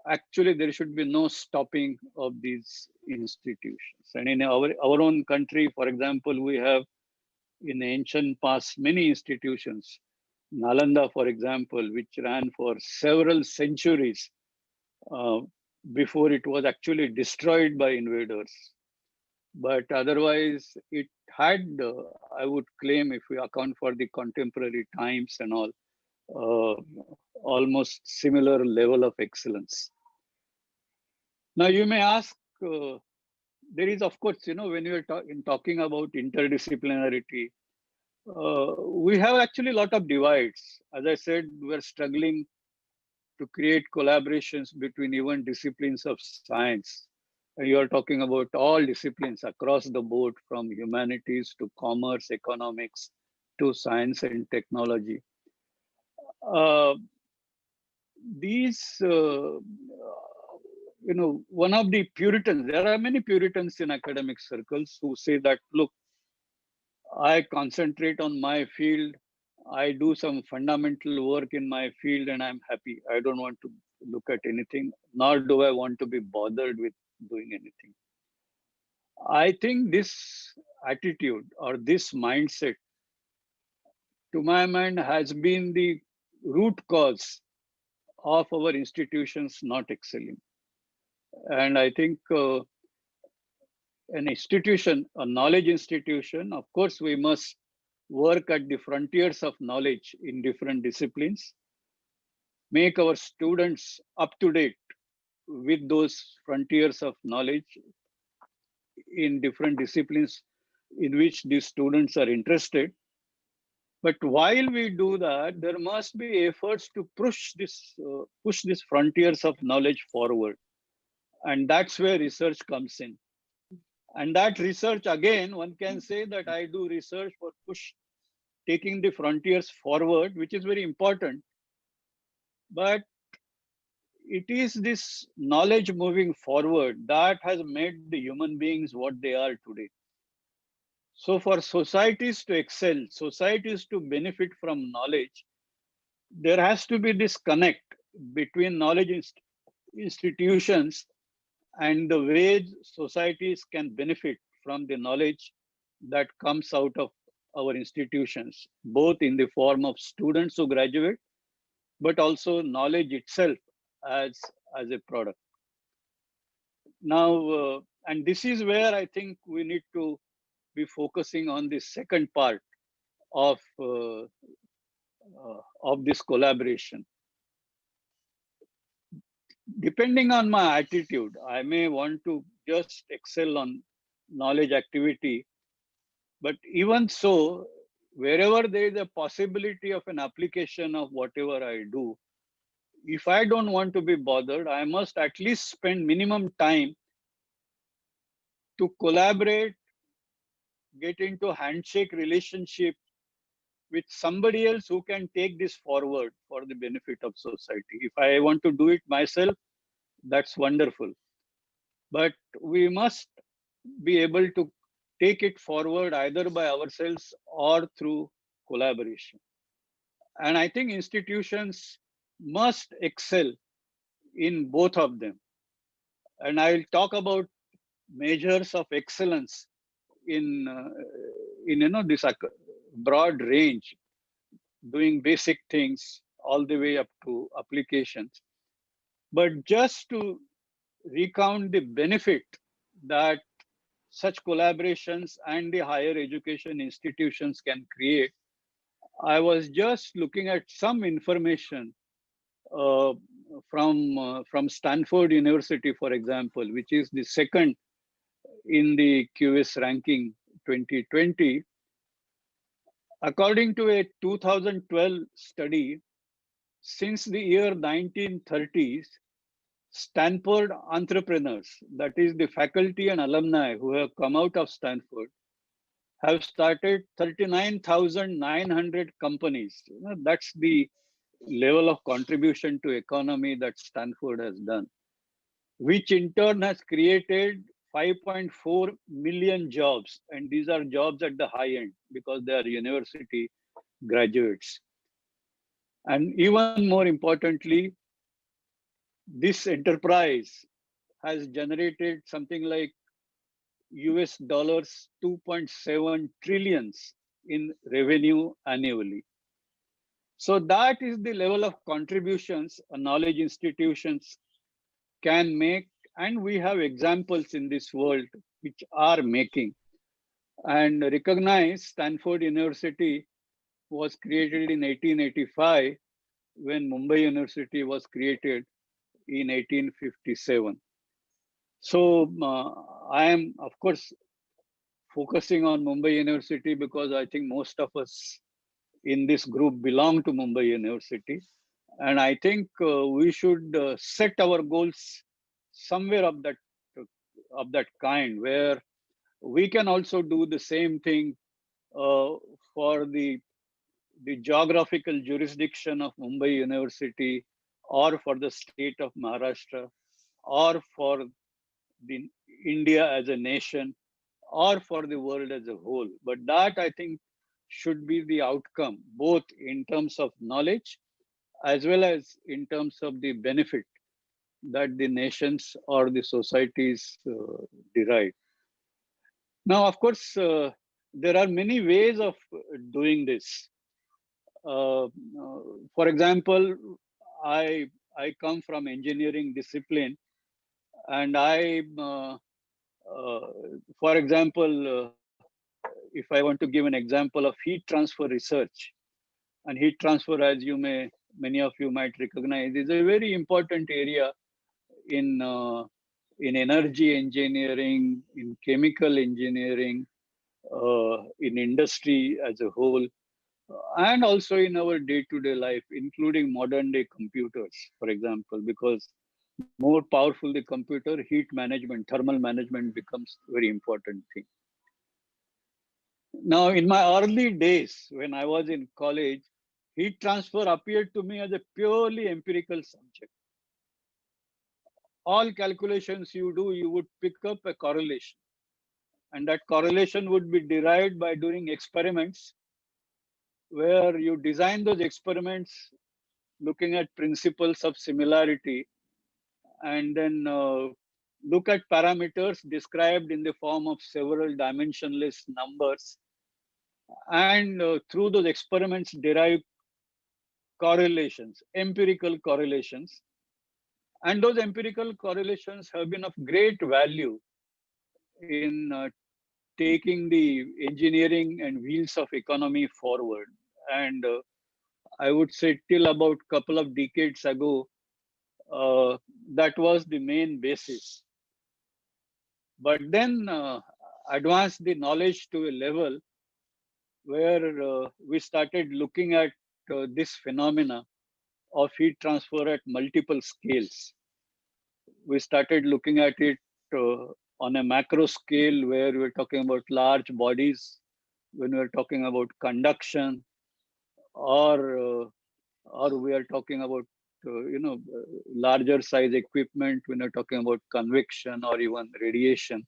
Speaker 12: actually there should be no stopping of these institutions. And in our own country, for example, we have in ancient past many institutions. Nalanda, for example, which ran for several centuries before it was actually destroyed by invaders. But otherwise, it had, I would claim, if we account for the contemporary times and all, almost similar level of excellence. Now you may ask, there is, of course, when you are talking about interdisciplinarity, we have actually a lot of divides. As I said, we're struggling to create collaborations between even disciplines of science. And you are talking about all disciplines across the board, from humanities to commerce, economics, to science and technology. One of the Puritans, there are many Puritans in academic circles who say that, look, I concentrate on my field, I do some fundamental work in my field, and I'm happy. I don't want to look at anything, nor do I want to be bothered with doing anything. I think this attitude or this mindset, to my mind, has been the root cause of our institutions not excelling. And I think an institution, a knowledge institution, of course, we must work at the frontiers of knowledge in different disciplines, make our students up to date with those frontiers of knowledge in different disciplines in which these students are interested. But while we do that, there must be efforts to push these frontiers of knowledge forward. And that's where research comes in. And that research, again, one can say that I do research for taking the frontiers forward, which is very important. But it is this knowledge moving forward that has made the human beings what they are today. So for societies to excel, societies to benefit from knowledge, there has to be this connect between knowledge institutions and the ways societies can benefit from the knowledge that comes out of our institutions, both in the form of students who graduate, but also knowledge itself as a product. Now, and this is where I think we need to be focusing on the second part of this collaboration. Depending on my attitude, I may want to just excel on knowledge activity, but even so, wherever there is a possibility of an application of whatever I do, if I don't want to be bothered, I must at least spend minimum time to collaborate, get into handshake relationship with somebody else who can take this forward for the benefit of society. If I want to do it myself, that's wonderful. But we must be able to take it forward either by ourselves or through collaboration. And I think institutions must excel in both of them. And I'll talk about measures of excellence in this broad range, doing basic things all the way up to applications. But just to recount the benefit that such collaborations and the higher education institutions can create, I was just looking at some information from Stanford University, for example, which is the second in the QS ranking 2020. According to a 2012 study, since the year 1930s, Stanford entrepreneurs, that is the faculty and alumni who have come out of Stanford, have started 39,900 companies. That's the level of contribution to economy that Stanford has done, which in turn has created 5.4 million jobs. And these are jobs at the high end because they are university graduates. And even more importantly, this enterprise has generated something like US dollars 2.7 trillions in revenue annually. So that is the level of contributions knowledge institutions can make. And we have examples in this world which are making. And recognize Stanford University was created in 1885 when Mumbai University was created in 1857. So I am, of course, focusing on Mumbai University because I think most of us in this group belong to Mumbai University. And I think we should set our goals somewhere of that kind, where we can also do the same thing for the geographical jurisdiction of Mumbai University, or for the state of Maharashtra, or for the India as a nation, or for the world as a whole. But that, I think, should be the outcome, both in terms of knowledge as well as in terms of the benefit that the nations or the societies derive. Now, of course, there are many ways of doing this. For example, I come from engineering discipline, and for example, if I want to give an example of heat transfer research, and heat transfer, as many of you might recognize, is a very important area in energy engineering, in chemical engineering, in industry as a whole, and also in our day-to-day life, including modern-day computers, for example, because more powerful the computer, heat management, thermal management becomes a very important thing. Now, in my early days, when I was in college, heat transfer appeared to me as a purely empirical subject. All calculations you do, you would pick up a correlation. And that correlation would be derived by doing experiments, where you design those experiments looking at principles of similarity, and then look at parameters described in the form of several dimensionless numbers, and through those experiments derive correlations, empirical correlations. And those empirical correlations have been of great value in taking the engineering and wheels of economy forward. And I would say till about a couple of decades ago, that was the main basis. But then advanced the knowledge to a level where we started looking at this phenomena of heat transfer at multiple scales. We started looking at it on a macro scale, where we're talking about large bodies, when we're talking about conduction, or we are talking about larger size equipment when we're talking about convection or even radiation.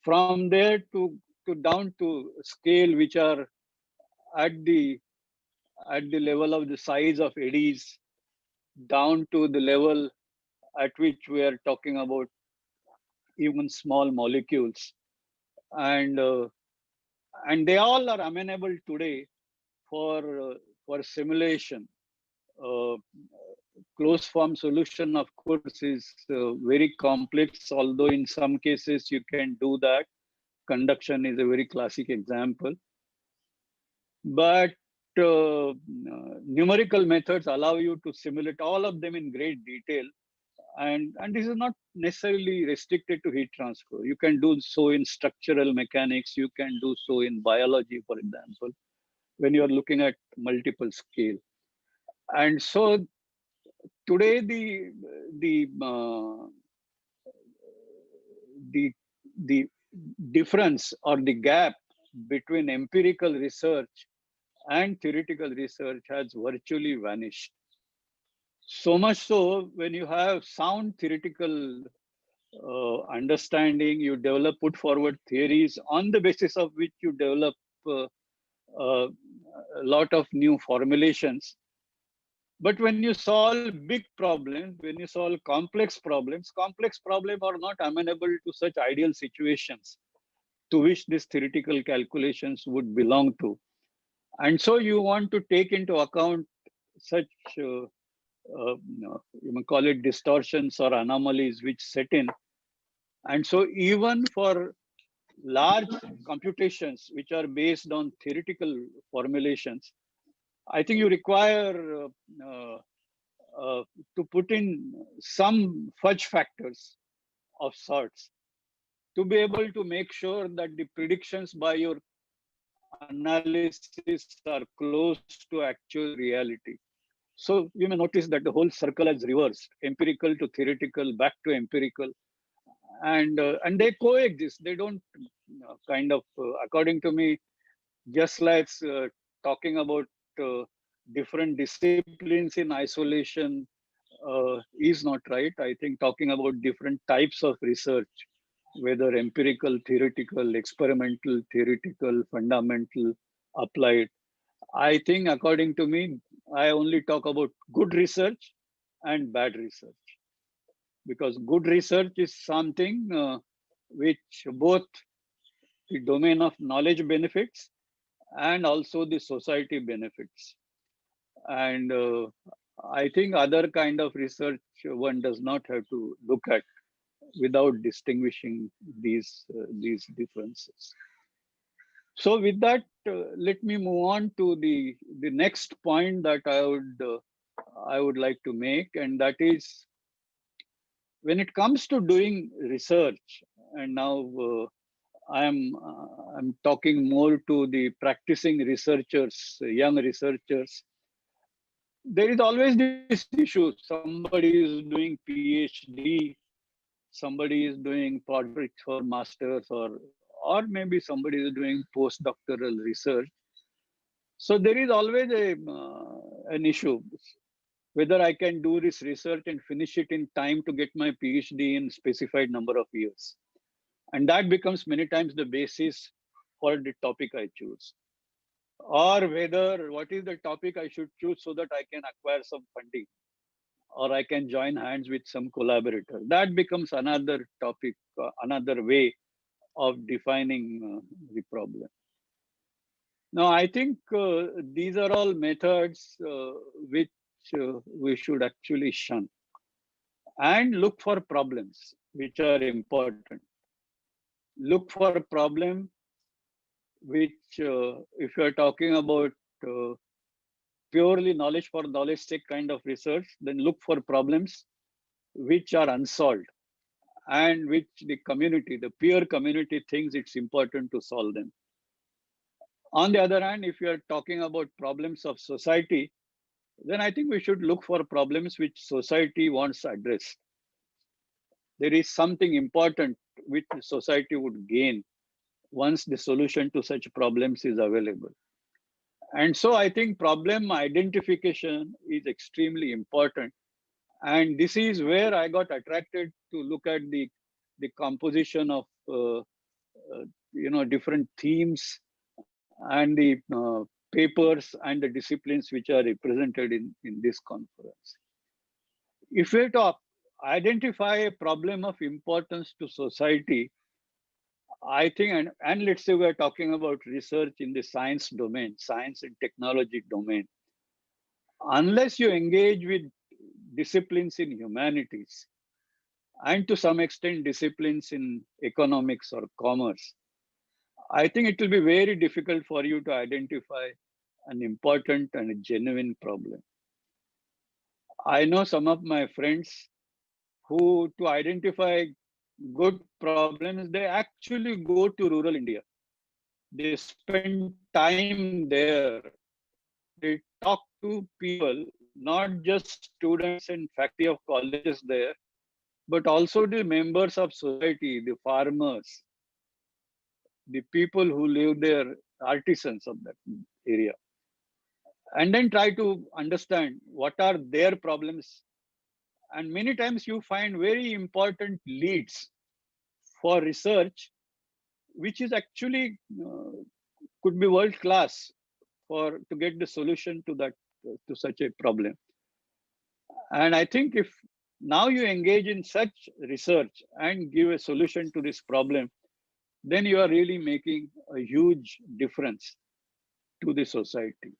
Speaker 12: From there to down to scale which are at the level of the size of eddies, down to the level at which we are talking about even small molecules, and they all are amenable today for simulation. Closed form solution, of course, is very complex, although in some cases you can do that. Conduction is a very classic example. But numerical methods allow you to simulate all of them in great detail. And this is not necessarily restricted to heat transfer. You can do so in structural mechanics. You can do so in biology, for example, when you are looking at multiple scale. And so today the difference or the gap between empirical research and theoretical research has virtually vanished. So much so, when you have sound theoretical understanding, you put forward theories on the basis of which you develop a lot of new formulations. But when you solve big problems, when you solve complex problems are not amenable to such ideal situations to which these theoretical calculations would belong to. And so you want to take into account such, you may call it distortions or anomalies which set in. And so even for large computations which are based on theoretical formulations, I think you require to put in some fudge factors of sorts to be able to make sure that the predictions by your analysis are close to actual reality. So you may notice that the whole circle has reversed, empirical to theoretical, back to empirical, and they coexist. They don't kind of, according to me, just like talking about different disciplines in isolation is not right. I think talking about different types of research, whether empirical, theoretical, experimental, theoretical, fundamental, applied, I think according to me, I only talk about good research and bad research. Because good research is something which both the domain of knowledge benefits and also the society benefits. And I think other kind of research one does not have to look at without distinguishing these differences. So with that, let me move on to the next point that I would like to make, and that is when it comes to doing research, and now I'm talking more to the practicing researchers, young researchers. There is always this issue. Somebody is doing PhD, somebody is doing project for masters, or maybe somebody is doing postdoctoral research. So there is always an issue whether I can do this research and finish it in time to get my PhD in specified number of years. And that becomes many times the basis for the topic I choose. Or whether what is the topic I should choose so that I can acquire some funding, or I can join hands with some collaborator. That becomes another topic, another way of defining the problem. Now, I think these are all methods which we should actually shun and look for problems which are important. Look for a problem which, if you're talking about purely knowledge for knowledge sake kind of research, then look for problems which are unsolved and which the community, the peer community thinks it's important to solve them. On the other hand, if you're talking about problems of society, then I think we should look for problems which society wants addressed. There is something important which society would gain once the solution to such problems is available. And so I think problem identification is extremely important. And this is where I got attracted to look at the composition of different themes and the papers and the disciplines which are represented in this conference. If we to identify a problem of importance to society, I think, and let's say we're talking about research in the science domain, science and technology domain, unless you engage with disciplines in humanities and to some extent disciplines in economics or commerce, I think it will be very difficult for you to identify an important and a genuine problem. I know some of my friends who, to identify good problems, they actually go to rural India. They spend time there. They talk to people, not just students and faculty of colleges there, but also the members of society, the farmers, the people who live there, artisans of that area, and then try to understand what are their problems. And many times you find very important leads for research, which is actually could be world class to get the solution to that, to such a problem. And I think if now you engage in such research and give a solution to this problem, then you are really making a huge difference to the society.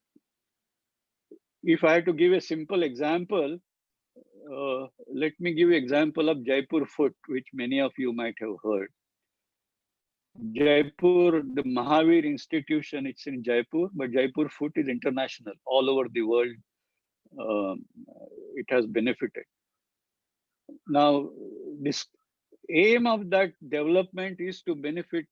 Speaker 12: If I had to give a simple example, let me give you an example of Jaipur Foot, which many of you might have heard. Jaipur, the Mahavir Institution, it's in Jaipur, but Jaipur food is international. All over the world, it has benefited. Now, this aim of that development is to benefit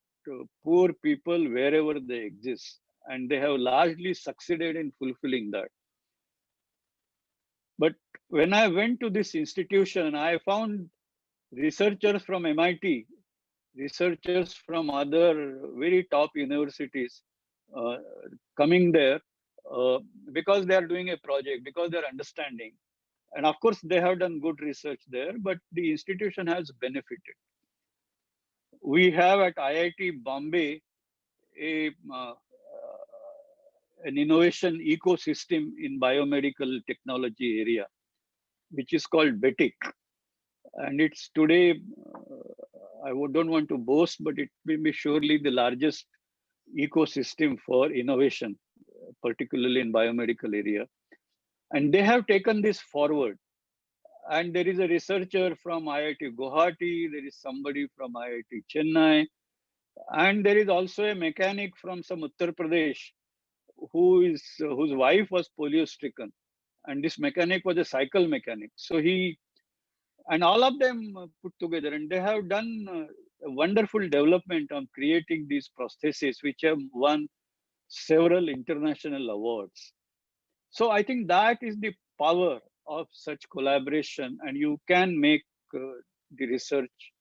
Speaker 12: poor people wherever they exist. And they have largely succeeded in fulfilling that. But when I went to this institution, I found researchers from MIT, researchers from other very top universities coming there because they are doing a project, because they're understanding. And of course, they have done good research there, but the institution has benefited. We have at IIT Bombay an innovation ecosystem in biomedical technology area, which is called BETIC. And it's today, I don't want to boast, but it will be surely the largest ecosystem for innovation, particularly in biomedical area. And they have taken this forward. And there is a researcher from IIT Guwahati, there is somebody from IIT Chennai, and there is also a mechanic from some Uttar Pradesh whose wife was polio stricken. And this mechanic was a cycle mechanic. So and all of them put together, and they have done a wonderful development on creating these prostheses, which have won several international awards. So I think that is the power of such collaboration, and you can make the research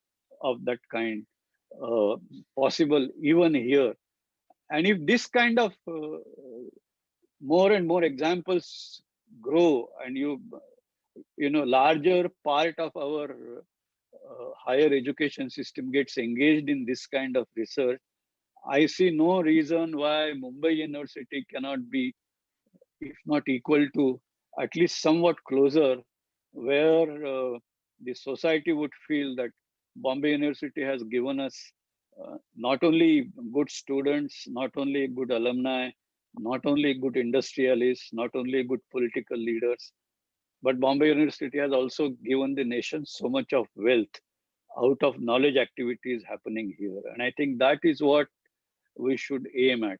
Speaker 12: of that kind possible even here. And if this kind of more and more examples grow, and larger part of our higher education system gets engaged in this kind of research, I see no reason why Mumbai University cannot be, if not equal to, at least somewhat closer, where the society would feel that Bombay University has given us not only good students, not only good alumni, not only good industrialists, not only good political leaders, but Bombay University has also given the nation so much of wealth out of knowledge activities happening here. And I think that is what we should aim at.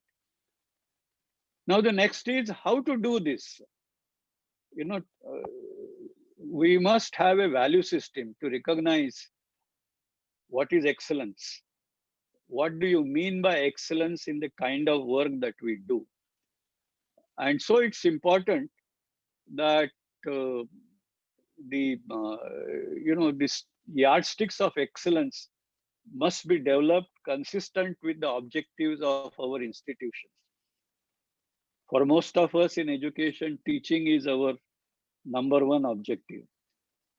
Speaker 12: Now, the next is how to do this. We must have a value system to recognize what is excellence. What do you mean by excellence in the kind of work that we do? And so it's important that this yardsticks of excellence must be developed consistent with the objectives of our institutions. For most of us in education, teaching is our number one objective.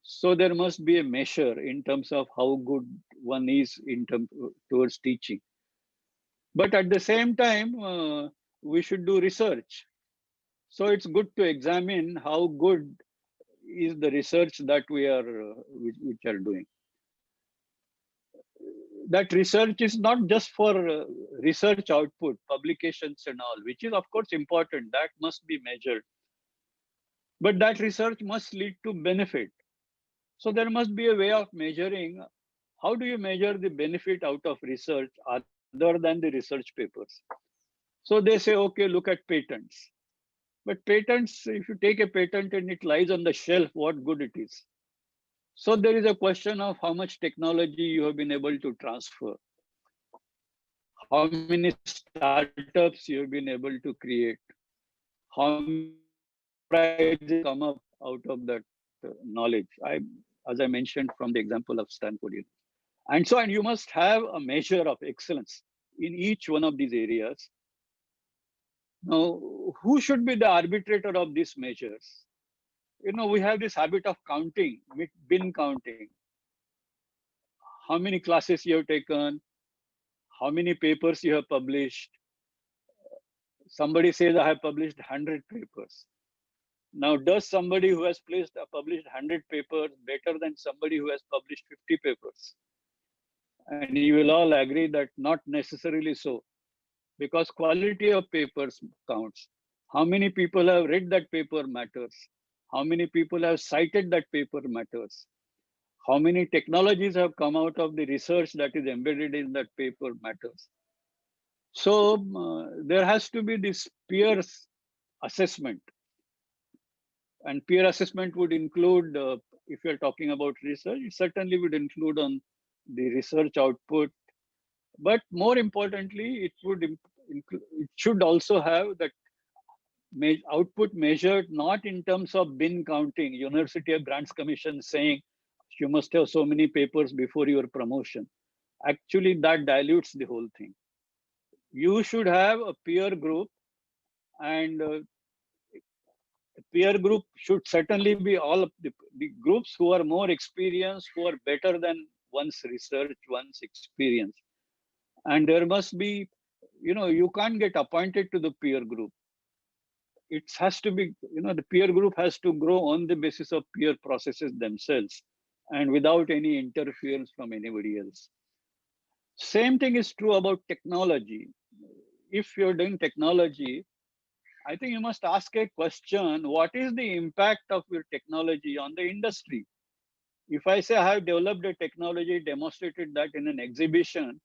Speaker 12: So there must be a measure in terms of how good one is towards teaching. But at the same time, we should do research. So it's good to examine how good is the research that we are doing. That research is not just for research output, publications and all, which is of course important, that must be measured. But that research must lead to benefit. So there must be a way of measuring. How do you measure the benefit out of research other than the research papers? So they say, okay, look at patents. But patents, if you take a patent and it lies on the shelf, what good it is? So there is a question of how much technology you have been able to transfer. How many startups you have been able to create. How many prizes come up out of that knowledge. As I mentioned from the example of Stanford. And you must have a measure of excellence in each one of these areas. Now, who should be the arbitrator of these measures? We have this habit of counting, bin counting. How many classes you have taken, how many papers you have published. Somebody says, I have published 100 papers. Now, does somebody who has published 100 papers better than somebody who has published 50 papers? And you will all agree that not necessarily so, because quality of papers counts. How many people have read that paper matters. How many people have cited that paper matters. how many technologies have come out of the research that is embedded in that paper matters. So there has to be this peer assessment. And peer assessment would include, if you're talking about research, it certainly would include on the research output. But more importantly, it should also have that output measured not in terms of bin counting, University of Grants Commission saying you must have so many papers before your promotion. Actually, that dilutes the whole thing. You should have a peer group, and the peer group should certainly be all of the groups who are more experienced, who are better than one's research, one's experience. And there must be, you can't get appointed to the peer group. It has to be, the peer group has to grow on the basis of peer processes themselves and without any interference from anybody else. Same thing is true about technology. If you're doing technology, I think you must ask a question, what is the impact of your technology on the industry? If I say I have developed a technology, demonstrated that in an exhibition,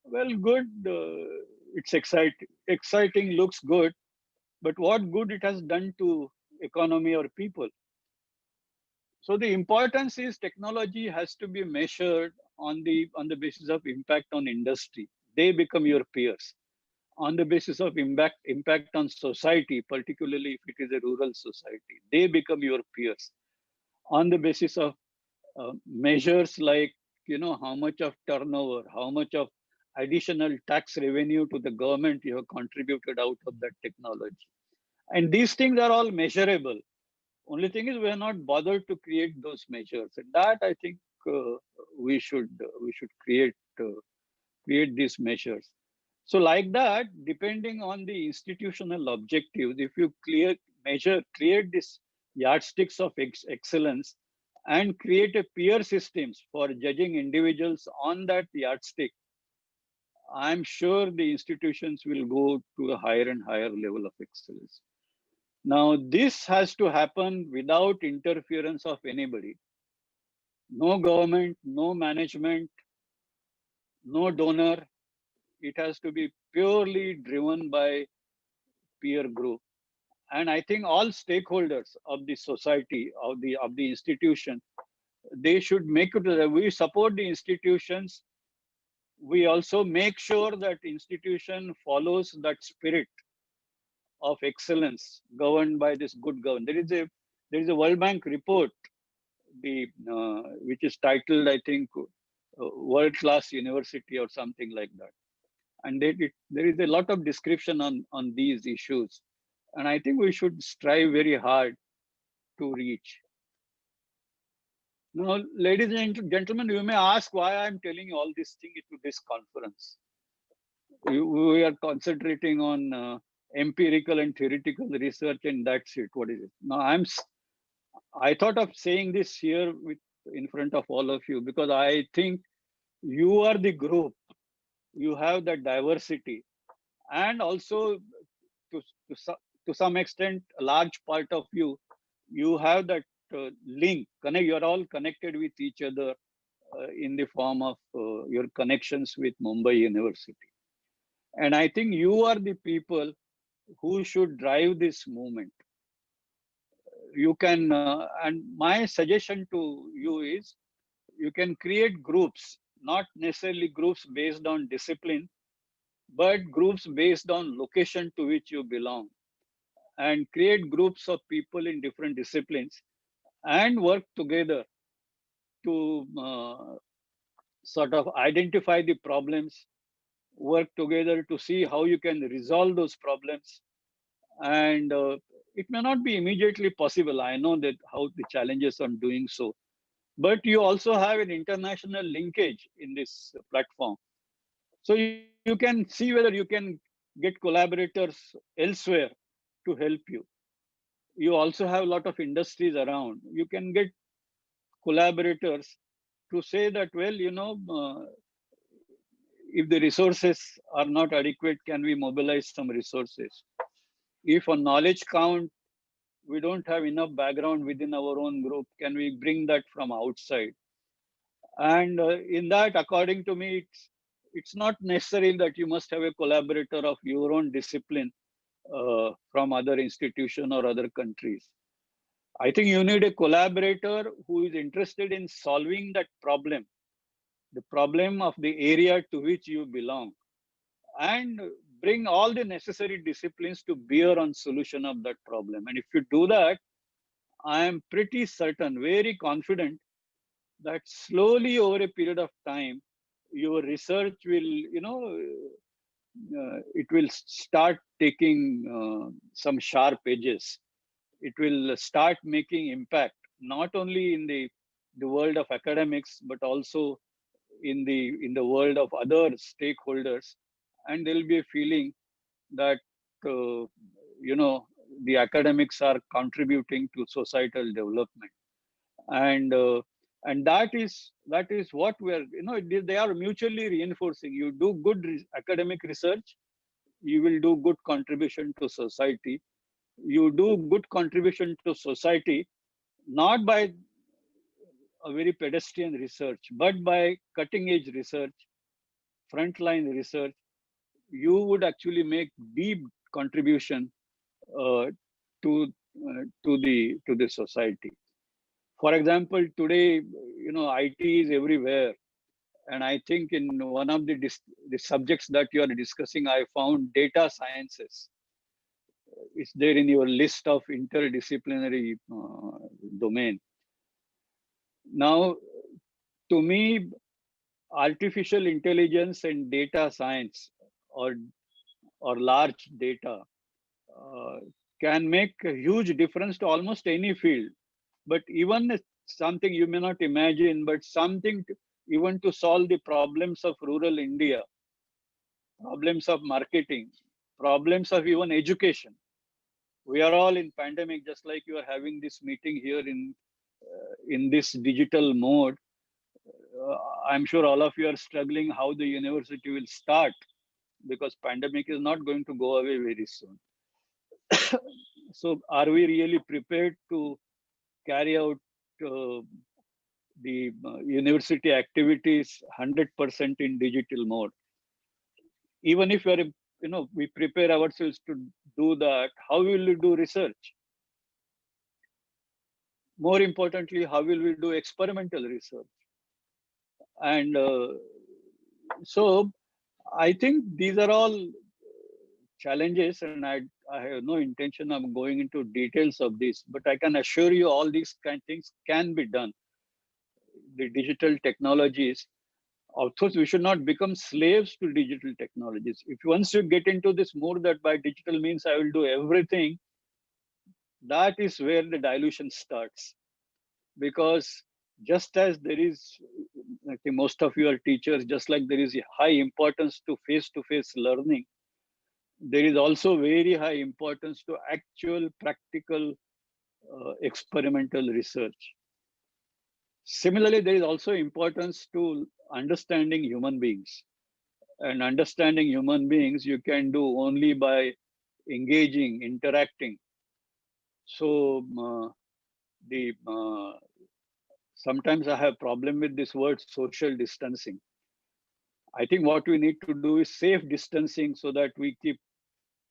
Speaker 12: well, good, it's exciting, looks good, but what good it has done to economy or people? So the importance is technology has to be measured on the basis of impact on industry. They become your peers. On the basis of impact on society, particularly if it is a rural society, they become your peers. On the basis of measures like, how much of turnover, how much of additional tax revenue to the government you have contributed out of that technology. And these things are all measurable. Only thing is we are not bothered to create those measures. And that I think we should create these measures. So like that, depending on the institutional objectives, if you create this yardsticks of excellence and create a peer systems for judging individuals on that yardstick, I'm sure the institutions will go to a higher and higher level of excellence. Now, this has to happen without interference of anybody. No government, no management, no donor. It has to be purely driven by peer group. And I think all stakeholders of the society, of the institution, they should make it that we support the institutions. We also make sure that institution follows that spirit of excellence governed by this good governance. There is a World Bank report, which is titled, I think, World Class University or something like that. And there is a lot of description on these issues. And I think we should strive very hard to reach. Now, ladies and gentlemen, you may ask why I'm telling you all this thing into this conference. We are concentrating on empirical and theoretical research, and that's it. What is it? Now, I thought of saying this here in front of all of you because I think you are the group. You have that diversity, and also to some extent, a large part of you have that link. You're all connected with each other in the form of your connections with Mumbai University. And I think you are the people who should drive this movement. You can, and my suggestion to you is, you can create groups, not necessarily groups based on discipline, but groups based on location to which you belong, and create groups of people in different disciplines and work together to sort of identify the problems, work together to see how you can resolve those problems. And it may not be immediately possible. I know that how the challenges on doing so, but you also have an international linkage in this platform. So you can see whether you can get collaborators elsewhere to help you. You also have a lot of industries around. You can get collaborators to say that, well, if the resources are not adequate, can we mobilize some resources? If on knowledge count, we don't have enough background within our own group, can we bring that from outside? And in that, according to me, it's not necessary that you must have a collaborator of your own discipline from other institution or other countries. I think you need a collaborator who is interested in solving that problem, the problem of the area to which you belong, and bring all the necessary disciplines to bear on solution of that problem. And if you do that, I am pretty certain, very confident that slowly over a period of time, your research will, it will start taking some sharp edges. It will start making impact, not only in the world of academics, but also in the world of other stakeholders. And there will be a feeling that, the academics are contributing to societal development. And that is what we are, they are mutually reinforcing. You do good academic research, you will do good contribution to society. You do good contribution to society, not by a very pedestrian research, but by cutting edge research, frontline research. You would actually make deep contribution to the society. For example, today, IT is everywhere. And I think in one of the subjects that you are discussing, I found data sciences. It's there in your list of interdisciplinary domain. Now, to me, artificial intelligence and data science or large data can make a huge difference to almost any field. But even something you may not imagine, but something even to solve the problems of rural India, problems of marketing, problems of even education. We are all in pandemic, just like you are having this meeting here in this digital mode. I'm sure all of you are struggling how the university will start, because pandemic is not going to go away very soon. So are we really prepared to carry out the university activities 100% in digital mode? Even if we are, we prepare ourselves to do that, how will we do research? More importantly, how will we do experimental research? And so I think these are all challenges, and I have no intention of going into details of this, but I can assure you all these kind of things can be done. The digital technologies, of course, we should not become slaves to digital technologies. If once you get into this mood that by digital means I will do everything, that is where the dilution starts. Because just as there is, I think most of you are teachers, just like there is a high importance to face-to-face learning, there is also very high importance to actual practical experimental research. Similarly, there is also importance to understanding human beings. And understanding human beings, you can do only by engaging, interacting. So sometimes I have problem with this word social distancing. I think what we need to do is safe distancing so that we keep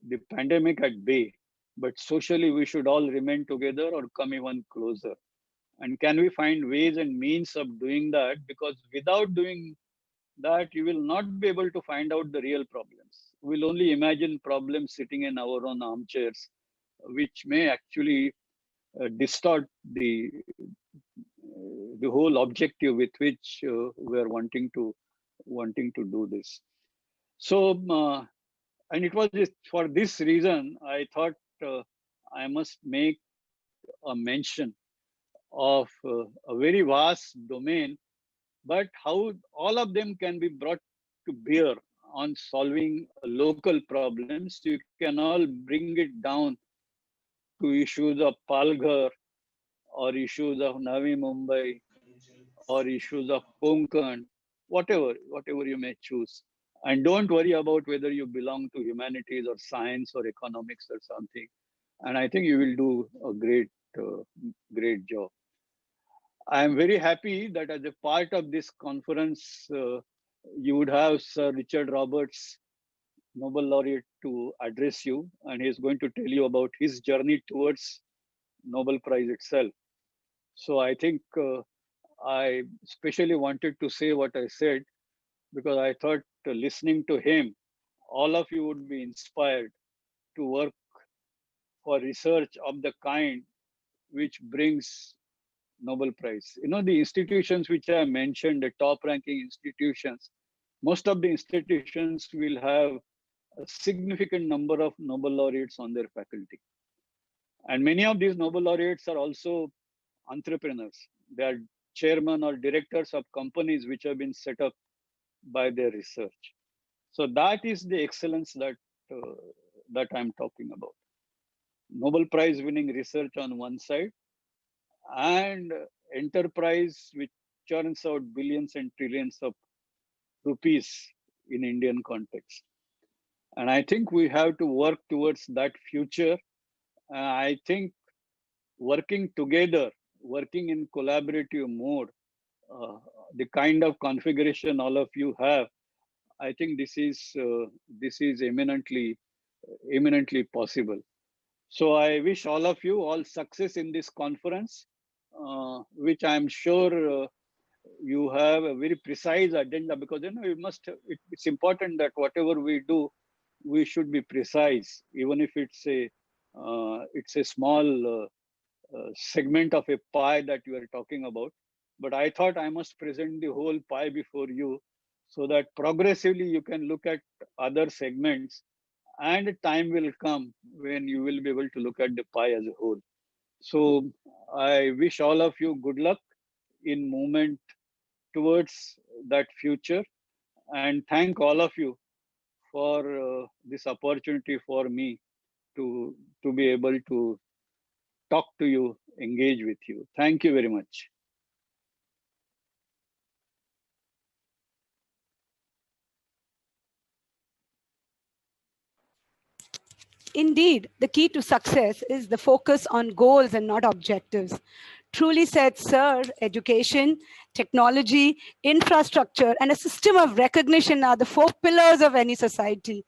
Speaker 12: the pandemic at bay. But socially, we should all remain together or come even closer. And can we find ways and means of doing that? Because without doing that, you will not be able to find out the real problems. We'll only imagine problems sitting in our own armchairs, which may actually distort the whole objective with which we are wanting to do this. So, and it was just for this reason, I thought I must make a mention of a very vast domain, but how all of them can be brought to bear on solving local problems. You can all bring it down to issues of Palghar, or issues of Navi Mumbai, or issues of Konkan, whatever you may choose. And don't worry about whether you belong to humanities or science or economics or something. And I think you will do a great job. I am very happy that as a part of this conference, you would have Sir Richard Roberts, Nobel laureate, to address you, and he is going to tell you about his journey towards Nobel Prize itself. So I think I especially wanted to say what I said because I thought listening to him, all of you would be inspired to work for research of the kind which brings Nobel Prize. You know, the institutions which I mentioned, the top ranking institutions, most of the institutions will have a significant number of Nobel laureates on their faculty. And many of these Nobel laureates are also entrepreneurs. They are chairmen or directors of companies which have been set up by their research. So that is the excellence that that I'm talking about. Nobel Prize winning research on one side, and enterprise which churns out billions and trillions of rupees in Indian context. And I think we have to work towards that future. I think working together, working in collaborative mode, the kind of configuration all of you have, I think this is eminently possible. So I wish all of you all success in this conference, which I'm sure you have a very precise agenda, because you must. It's important that whatever we do, we should be precise, even if it's a small segment of a pie that you are talking about. But I thought I must present the whole pie before you, so that progressively you can look at other segments, and time will come when you will be able to look at the pie as a whole. So I wish all of you good luck in movement towards that future, and thank all of you for this opportunity for me to be able to talk to you, engage with you. Thank you very much.
Speaker 1: Indeed, the key to success is the focus on goals and not objectives. Truly said, sir, education, technology, infrastructure, and a system of recognition are the four pillars of any society.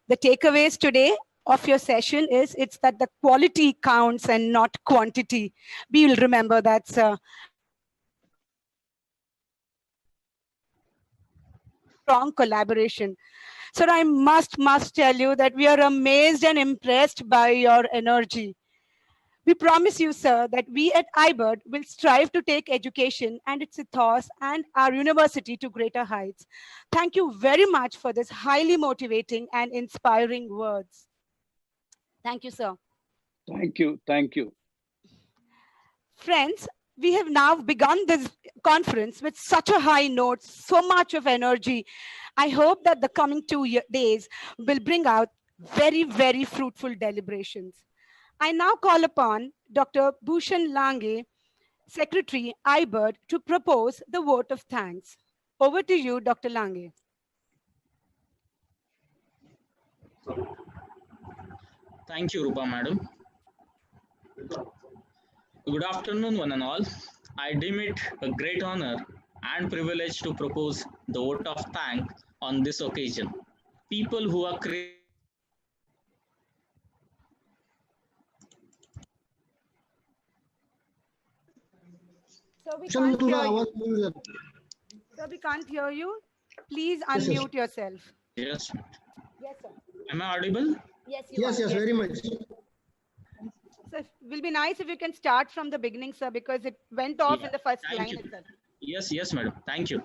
Speaker 1: The takeaways today of your session is it's that the quality counts and not quantity. We will remember that, sir. Strong collaboration. Sir, I must tell you that we are amazed and impressed by your energy. We promise you, sir, that we at iBird will strive to take education and its ethos and our university to greater heights. Thank you very much for this highly motivating and inspiring words. Thank you, sir.
Speaker 12: Thank you. Thank you.
Speaker 1: Friends, we have now begun this conference with such a high note, so much of energy. I hope that the coming 2 days will bring out very, very fruitful deliberations. I now call upon Dr. Bhushan Lange, Secretary, iBird, to propose the vote of thanks. Over to you, Dr. Lange.
Speaker 13: Thank you, Rupa Madam. Good afternoon, one and all. I deem it a great honor and privilege to propose the vote of thanks on this occasion. People who are
Speaker 1: So we can't hear you. Sir, we can't hear you. Please unmute yourself.
Speaker 13: Yes.
Speaker 1: Yes, sir.
Speaker 13: Am I audible?
Speaker 1: Yes, you are.
Speaker 2: Yes, very much.
Speaker 1: So it will be nice if you can start from the beginning, sir, because it went off in the first line itself.
Speaker 13: Yes, madam. Thank you.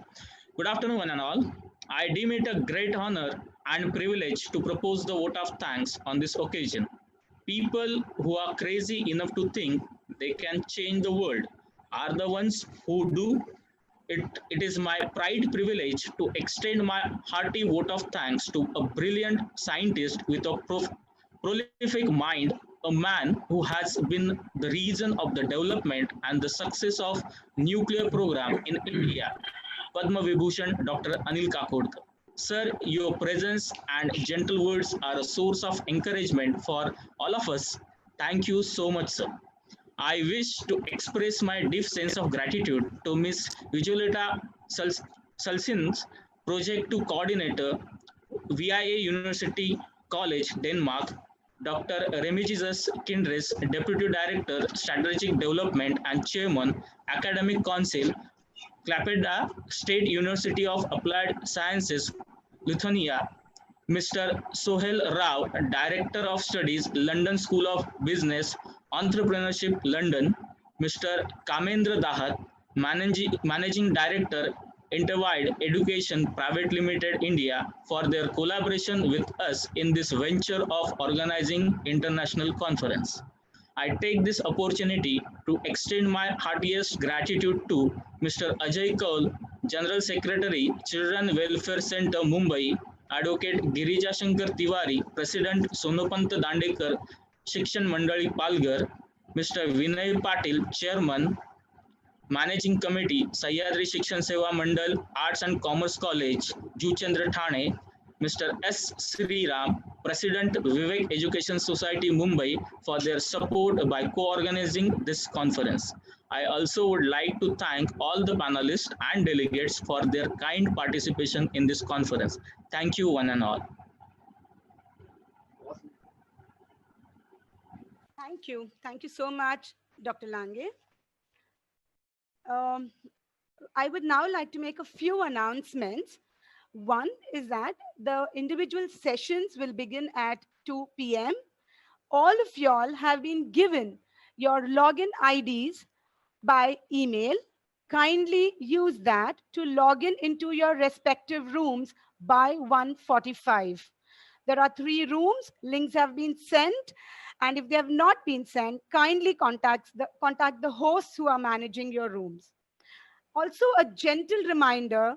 Speaker 13: Good afternoon, one and all. I deem it a great honor and privilege to propose the vote of thanks on this occasion. People who are crazy enough to think they can change the world are the ones who do. It is my pride privilege to extend my hearty vote of thanks to a brilliant scientist with a prolific mind, a man who has been the reason of the development and the success of nuclear program in India, Padma Vibhushan Dr. Anil Kakodkar. Sir, your presence and gentle words are a source of encouragement for all of us. Thank you so much, sir. I wish to express my deep sense of gratitude to Ms. Violeta Salsins, Project 2 Coordinator, VIA University College, Denmark, Dr. Remigius Kindres, Deputy Director, Strategic Development and Chairman, Academic Council, Klaipeda State University of Applied Sciences, Lithuania, Mr. Sohel Rao, Director of Studies, London School of Business, Entrepreneurship, London, Mr. Kamendra Dahat, Managing Director, Interwide Education Private Limited, India, for their collaboration with us in this venture of organizing international conference. I take this opportunity to extend my heartiest gratitude to Mr. Ajay Kaul, General Secretary, Children Welfare Center, Mumbai, Advocate Girija Shankar Tiwari, President Sonopant Dandekar, Shikshan Mandali Palghar, Mr. Vinay Patil, Chairman, Managing Committee, Sahyadri Shikshan Seva Mandal, Arts and Commerce College, Juchandra Thane, Mr. S. Sriram, President Vivek Education Society Mumbai, for their support by co-organizing this conference. I also would like to thank all the panelists and delegates for their kind participation in this conference. Thank you one and all.
Speaker 1: Thank you. Thank you so much, Dr. Lange. I would now like to make a few announcements. One is that the individual sessions will begin at 2 p.m. All of y'all have been given your login IDs by email. Kindly use that to log in into your respective rooms by 1:45. There are 3 rooms, links have been sent, and if they have not been sent, kindly contact the hosts who are managing your rooms. Also, a gentle reminder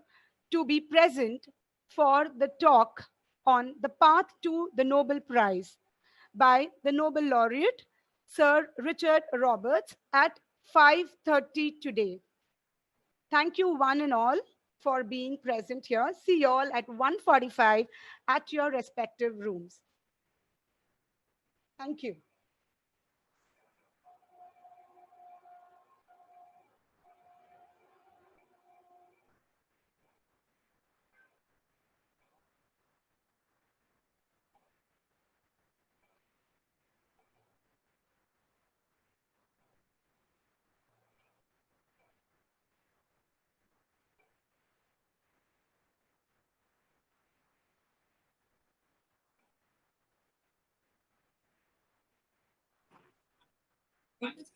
Speaker 1: to be present for the talk on the path to the Nobel Prize by the Nobel laureate, Sir Richard Roberts, at 5:30 today. Thank you one and all for being present here. See you all at 1:45 at your respective rooms. Thank you.
Speaker 4: What is